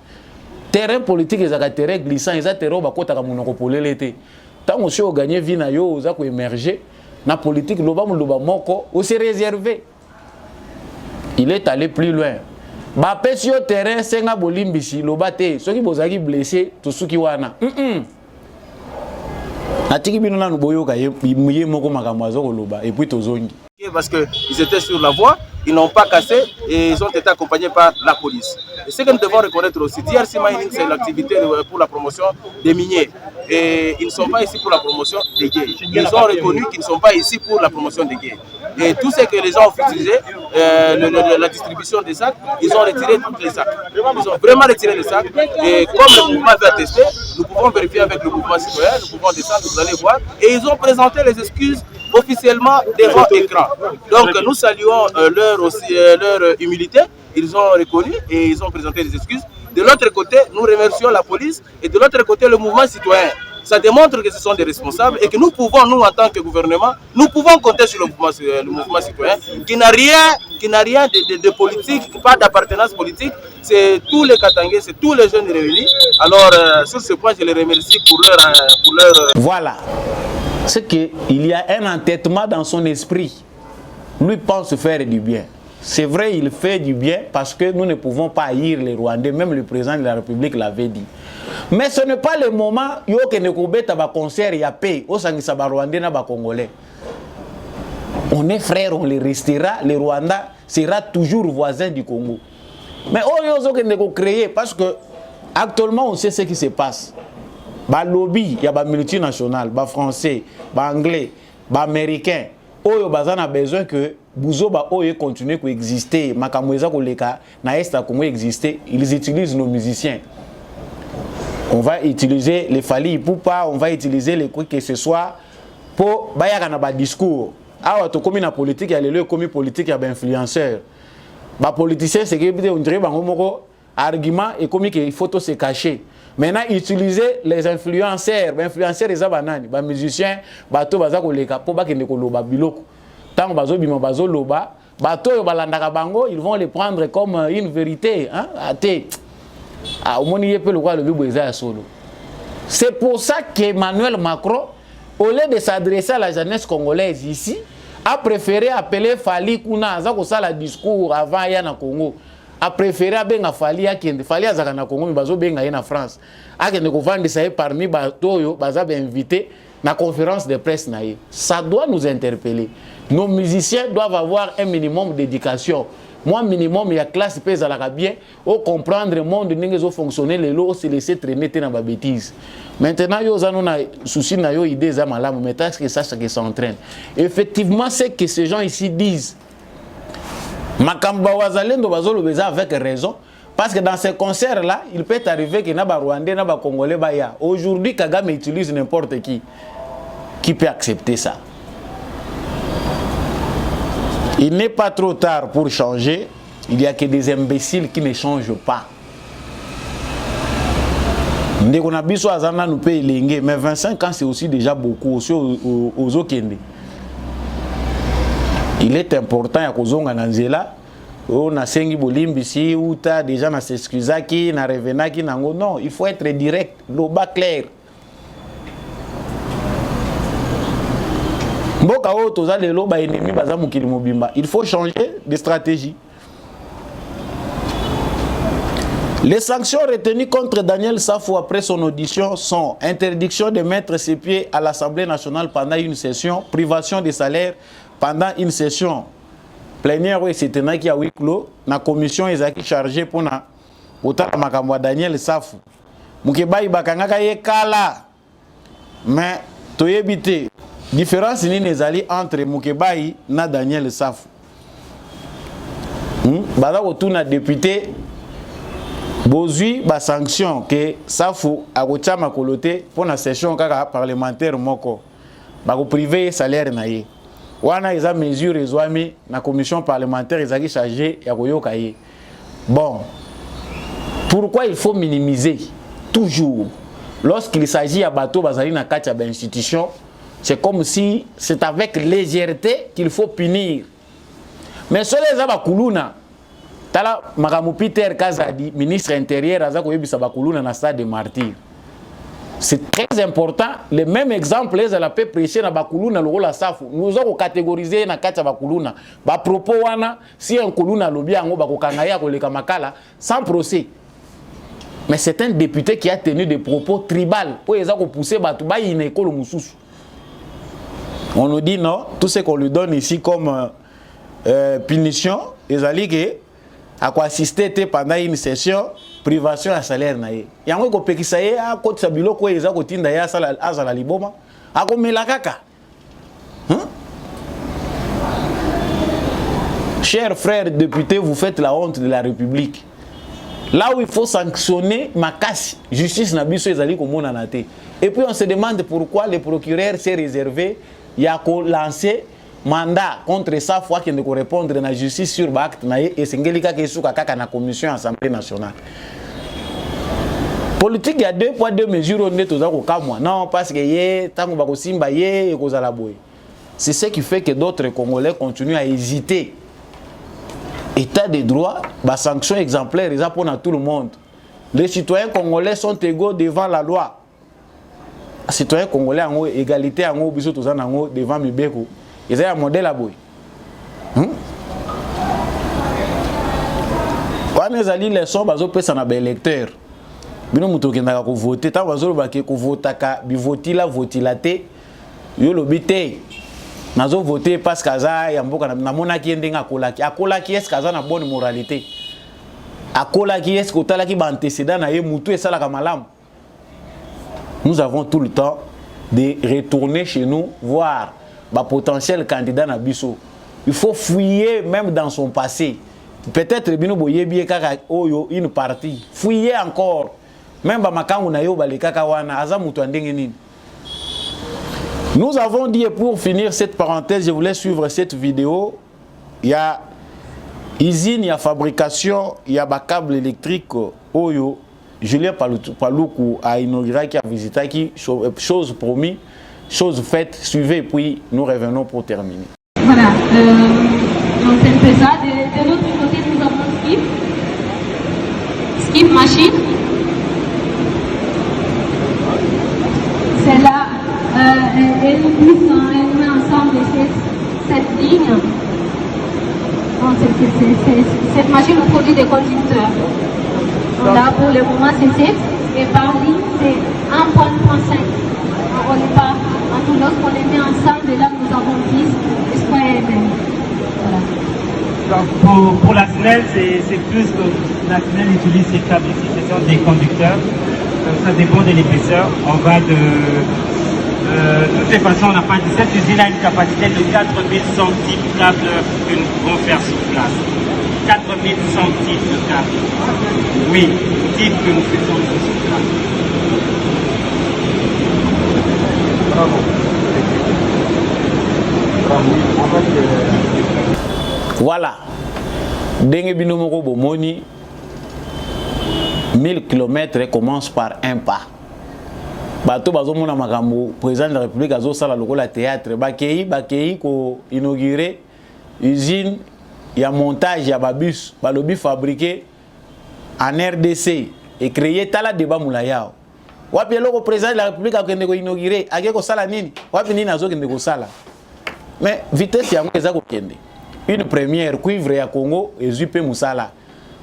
Terrain politique ezaka terrain glissant, ezaka terrain ba kota ka monoko polelete. Tant aussi au gagner vie na yo ezako émerger na politique loba moko, on s'est réservé. Il est allé plus loin. Ba pesi au terrain senga bolimbisi lobate soki bozaki blessé to suki wana atiki bino na boyoka ye moko makamwazo koloba et puis tozongi parce que ils étaient sur la voie, ils n'ont pas cassé et ils ont été accompagnés par la police. Et ce que nous devons reconnaître aussi, DRC Mining c'est l'activité pour la promotion des miniers et ils ne sont pas ici pour la promotion des gays. Ils ont reconnu qu'ils ne sont pas ici pour la promotion des gays. Et tout ce que les gens ont utilisé, la distribution des sacs, ils ont retiré tous les sacs. Ils ont vraiment retiré les sacs. Et comme le mouvement veut attester, nous pouvons vérifier avec le mouvement citoyen, nous pouvons descendre, vous allez voir. Et ils ont présenté les excuses officiellement devant l'écran. Donc nous saluons leur humilité. Ils ont reconnu et ils ont présenté des excuses. De l'autre côté, nous remercions la police et de l'autre côté, le mouvement citoyen. Ça démontre que ce sont des responsables et que nous pouvons, nous en tant que gouvernement, nous pouvons compter sur le mouvement citoyen qui n'a rien de politique, pas d'appartenance politique. C'est tous les Katangais, c'est tous les jeunes réunis. Alors sur ce point, je les remercie pour leur... Voilà. C'est qu'il y a un entêtement dans son esprit. Lui pense faire du bien. C'est vrai, il fait du bien parce que nous ne pouvons pas haïr les Rwandais. Même le président de la République l'avait dit. Mais ce n'est pas le moment où il y a un concert, il y a paix. Au sein de Rwandais, il y a Congolais. On est frères, on les restera. Le Rwanda sera toujours voisin du Congo. Mais on a créé parce que actuellement on sait ce qui se passe. Bah lobby, il y a des multinationales, des français, des anglais, des américains. Oyo bazana besoin que Bouzoba Oyo continue à exister. Makamweza koleka na Est Congo exister. Ils utilisent nos musiciens. On va utiliser les Fali Ipupa, on va utiliser les quoi que ce soit pour bayaka na ba discours. Awa to komi na politique ya lelo komi politique ya ba influenceur. Ba politicien c'est que on dirait bango moko argument et komi que photo se cacher. Maintenant, utiliser les influenceurs. Les influenceurs, les musiciens, bato baza koleka po ba kende koloba biloko. Tant bazo bima bazo loba, bato yo balandaka bango, ils vont les prendre comme une vérité, hein? Até. Ah, au moni yepe le quoi le bibo eza solo. C'est pour ça qu'Emmanuel Macron, au lieu de s'adresser à la jeunesse congolaise ici, a préféré appeler Fali Kuna, za ko sala discours avant ya na Congo. A préféré benga Fali akende Fali azaka na Congo mais bazo benga na France akende ko vendre ça parmi batoyo baza ba invité na conférence de presse na ye. Ça doit nous interpeller. Nos musiciens doivent avoir un minimum d'éducation. Moi minimum il y a classe pèse à la bien au comprendre le monde n'inge zo fonctionner les lots se laisser traîner na ba bêtise. Maintenant yo za na souci na yo idée za malamu mais est-ce que ça qui s'entraîne. Effectivement c'est que ces gens ici disent Makamba wazalendo bazolo beza avec raison parce que dans ces concerts là il peut arriver que na ba Rwandais na ba Congolais ba ya. Aujourd'hui Kagame utilise n'importe qui peut accepter ça. Il n'est pas trop tard pour changer. Il n'y a que des imbéciles qui ne changent pas. Ndeko na biso azana nous paye lingue mais 25 ans c'est aussi déjà beaucoup aussi aux okende. Il est important ya kozonga na nzela on a sengi bolimbisi uta déjà na s'excusaki na revenaki nango non il faut être direct loba clair Mboka o toza lelo ba ennemi baza mokili mobimba. Il faut changer de stratégie. Les sanctions retenues contre Daniel Safou après son audition sont interdiction de mettre ses pieds à l'Assemblée nationale pendant une session, privation de salaire pendant une session plénière où c'était qui a huis clos, la commission est chargée pour na otala makambo Daniel Safou. Mukebai bakangaka ye kala. Mais toyebite différence ni nezali entre Mukebai na Daniel Safou. Bada otuna député bozui ba sanction que Safou a kochama kolote pour la session kaka parlementaire moko ba ko privé salaire na ye wana eza mesure ezwami na commission parlementaire ezaki chargé ya koyoka ye. Bon, pourquoi il faut minimiser toujours lorsqu'il s'agit à bateau bazali na kati ya institution? C'est comme si c'est avec légèreté qu'il faut punir. Mais ceux les abakuluna tala makamu Peter Kazadi, ministre intérieur, azako yebisa bakuluna na stade de martyr. C'est très important. Le même exemple, les ala peut prêcher na bakuluna le rôle Safou. Nous avons catégorisé na katia bakuluna. Ba propos wana si un kuluna lobi ango ba kokangaya ko leka makala sans procès. Mais c'est un député qui a tenu des propos tribal pour ezako pousser batu ba ine ekolo mususu. On nous dit non, tout ce qu'on lui donne ici comme punition, ezali ke à quoi assister pendant une session privation à salaire na ye yango ko pekisa ye a ko tsabilo ko eza ko tinda ya sala azala liboma ako melakaka. Chers frères députés, vous faites la honte de la République. Là où il faut sanctionner makasi justice na biso ezali ko mona na te. Et puis on se demande pourquoi le procureur s'est réservé ya ko lancer mandat contre ça fois qu'il ne peut répondre à la justice sur l'acte et singelika kesuka kaka na commission Assemblée nationale. Politique, il y a 2 poids 2 mesures on est aux kamwa. Non, parce que yé tango bako simba yé et kozala boy. C'est ce qui fait que d'autres Congolais continuent à hésiter. État de droit, bah sanction exemplaire, ils pour tout le monde. Les citoyens congolais sont égaux devant la loi. Les citoyens congolais ont égalité en haut, biso tozana en haut devant Mibeko. Ils ont un modèle à boy. Quand les alliés les sont, ils ont pris un électeur. Bino mutoki ndaka ko voter, ta bazolo ba ke ko votaka, bi votila votilate. Yo lobité. Nazo voter parce que ça ya mboka na mona ki ndenga akolaki. Akolaki est-ce que ça na bonne moralité? Akolaki est-ce que otalaki ba antécédent na ye mutu et sala kamalam. Nous avons tout le temps de retourner chez nous voir ba potentiel candidat na biso. Il faut fouiller même dans son passé. Peut-être bino boyebi kaka oyo une partie. Fouiller encore. Même ba makangu na yo ba le kaka wana aza mutu ndenge nini. Nous avons dit, et pour finir cette parenthèse, je voulais suivre cette vidéo. Il y a usine, il y a fabrication, il y a des câbles électriques. Oyo, Julien Paloukou a inauguré, qui a visité, qui chose promis, chose faite. Suivez, puis nous revenons pour terminer. Voilà, donc c'est un peu ça. De l'autre côté, nous avons Skip Machine. C'est là. Elle met ensemble cette ligne. Donc, cette machine produit des conducteurs. Donc là, pour le moment, c'est 7. Et par ligne, c'est 1.5. On n'est pas. En tout, lorsqu'on les met ensemble, là, nous avons 10 square MM. Voilà. Donc, pour la SNEL, c'est plus que la SNEL utilise ces câbles ici. Ce sont des conducteurs. Ça dépend de l'épaisseur. On va de toutes les façons, on a pas dit cette usine a une capacité de 4000 centimes de câbles que nous pouvons faire sur place. 4000 centimes de câbles. Oui, type que nous faisons sur place. Bravo. Voilà. Dengue binomoko bomoni 1000 km commence par un pas. Bato bazomona makambo président de la République azo sala lokola théâtre bakei ko inaugurer usine ya montage ya babus balobi fabriqué en RDC et créer tala débat mulayao. Wapi loko président de la République akende ko inaugurer ake ko sala nini? Wapi nini azo kende ko sala? mais vitesse yango eza kokende une première cuivre ya Congo ezui pe musala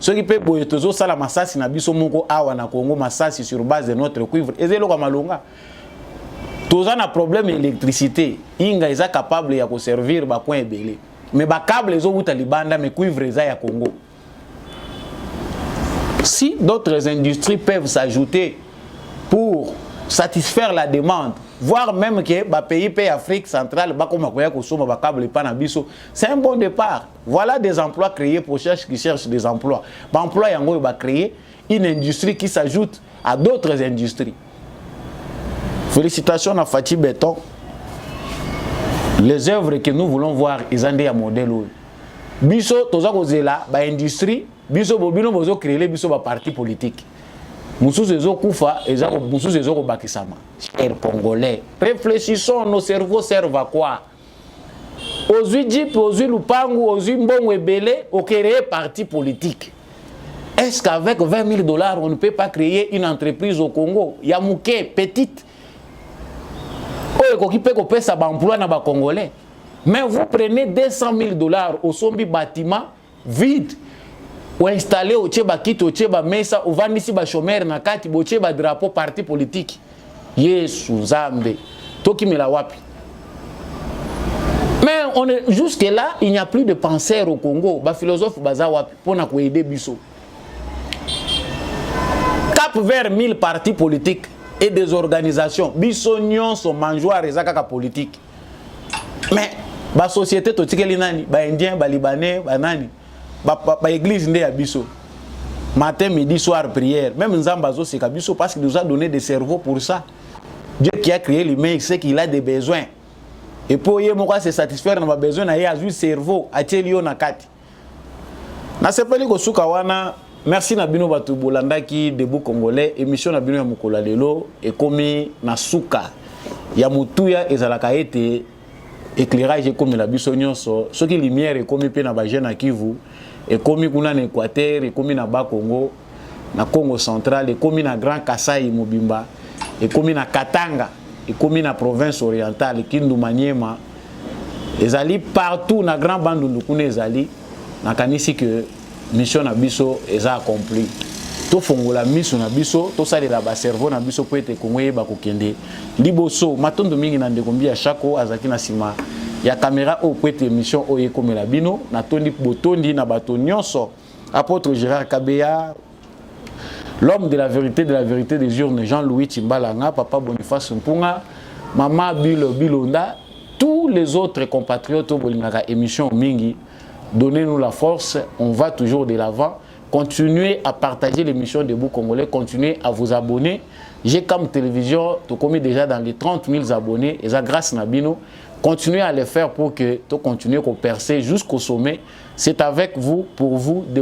soki pe boye tozo sala masasi na biso moko awa na Congo masasi sur base de notre cuivre ezelo kwa malonga toza na problème électricité inga eza capable ya ko servir ba coin ebele mais ba câble ezo buta libanda mais cuivre eza ya Congo. Si d'autres industries peuvent s'ajouter pour satisfaire la demande, voire même que les pays Afrique centrale, c'est un bon départ. Voilà des emplois créés pour ceux qui cherchent des emplois. L'emploi va créer une industrie qui s'ajoute à d'autres industries. Félicitations à Fatih Béton. Les œuvres que nous voulons voir, ils ont des modèles. Biso, toza kozela, ba industrie, biso bobino bozo créer les biso ba parti politique. Moussous ezo kufa, moussous ezo ko bakisama. Chers Congolais, réfléchissons, nos cerveaux servent à quoi? Ozui Djip, ozui Lupangu, ozui Mbongo Ebele, au créer parti politique. Est-ce qu'avec 20 000 $, on ne peut pas créer une entreprise au Congo? Yamouké, petite. Qui peut couper sa emploi dans les Congolais. Mais vous prenez 200 000 $ au sombi bâtiment vide. Ou installé au Tcheba Kit, au Tcheba Mesa, ou Vanisi Bachomer, Nakati, au Tcheba drapeau parti politique. Yesu Zambe. Toki Milawapi. Mais jusque-là, il n'y a plus de penseurs au Congo. Ba philosophe Bazawapi pour nous aider Bisso. Cap vers 1000 partis politiques et des organisations. Bissonions sont mangeoires et zakaka politique. Mais la société, les Indiens, les Libanais, l'église n'est à Bisso. Matin, midi, soir, prière. Même Nzambazo, c'est Bisso parce qu'il nous a donné des cerveaux pour ça. Dieu qui a créé l'humain, il sait qu'il a des besoins. Et pour y se satisfaire de nos besoins, il y a un cerveau, à Télio Nakati. Nasepeli Kosuka wana. Merci Nabino Batu Bolandaki Debout Congolais, émission Nabino ya Mukola lelo et komi na suka ya mutuya ezalaka ete éclairage comme la biso nyonso soki lumière et komi pe na ba jeune Kivu et komi kuna na Équateur et komi na ba Congo na Congo central et komi na Grand Kasai Mobimba et komi na Katanga et komi na province orientale Kindu Maniema ezali partout na Grand Bandundu kuna ezali na kanisi que mission na biso eza accompli. To fongola mission na biso, to salela ba cerveau na biso po ete Kongo yeba kokende. Liboso matondo mingi na ndekombi ya chako azaki na sima ya caméra o po ete mission o yekomela bino na tondi botondi na bato nyonso. Apôtre Gérard Kabeya, l'homme de la vérité des urnes Jean-Louis Timbalanga, papa Boniface Mpunga, maman Bilonda, tous les autres compatriotes au bolingaka émission mingi. Donnez-nous la force, on va toujours de l'avant. Continuez à partager l'émission Debout Congolais, continuez à vous abonner. GCAM Télévision, tu commis déjà dans les 30 000 abonnés, et ça grâce Nabino. Continuez à le faire pour que tu continues à percer jusqu'au sommet. C'est avec vous, pour vous, Debout.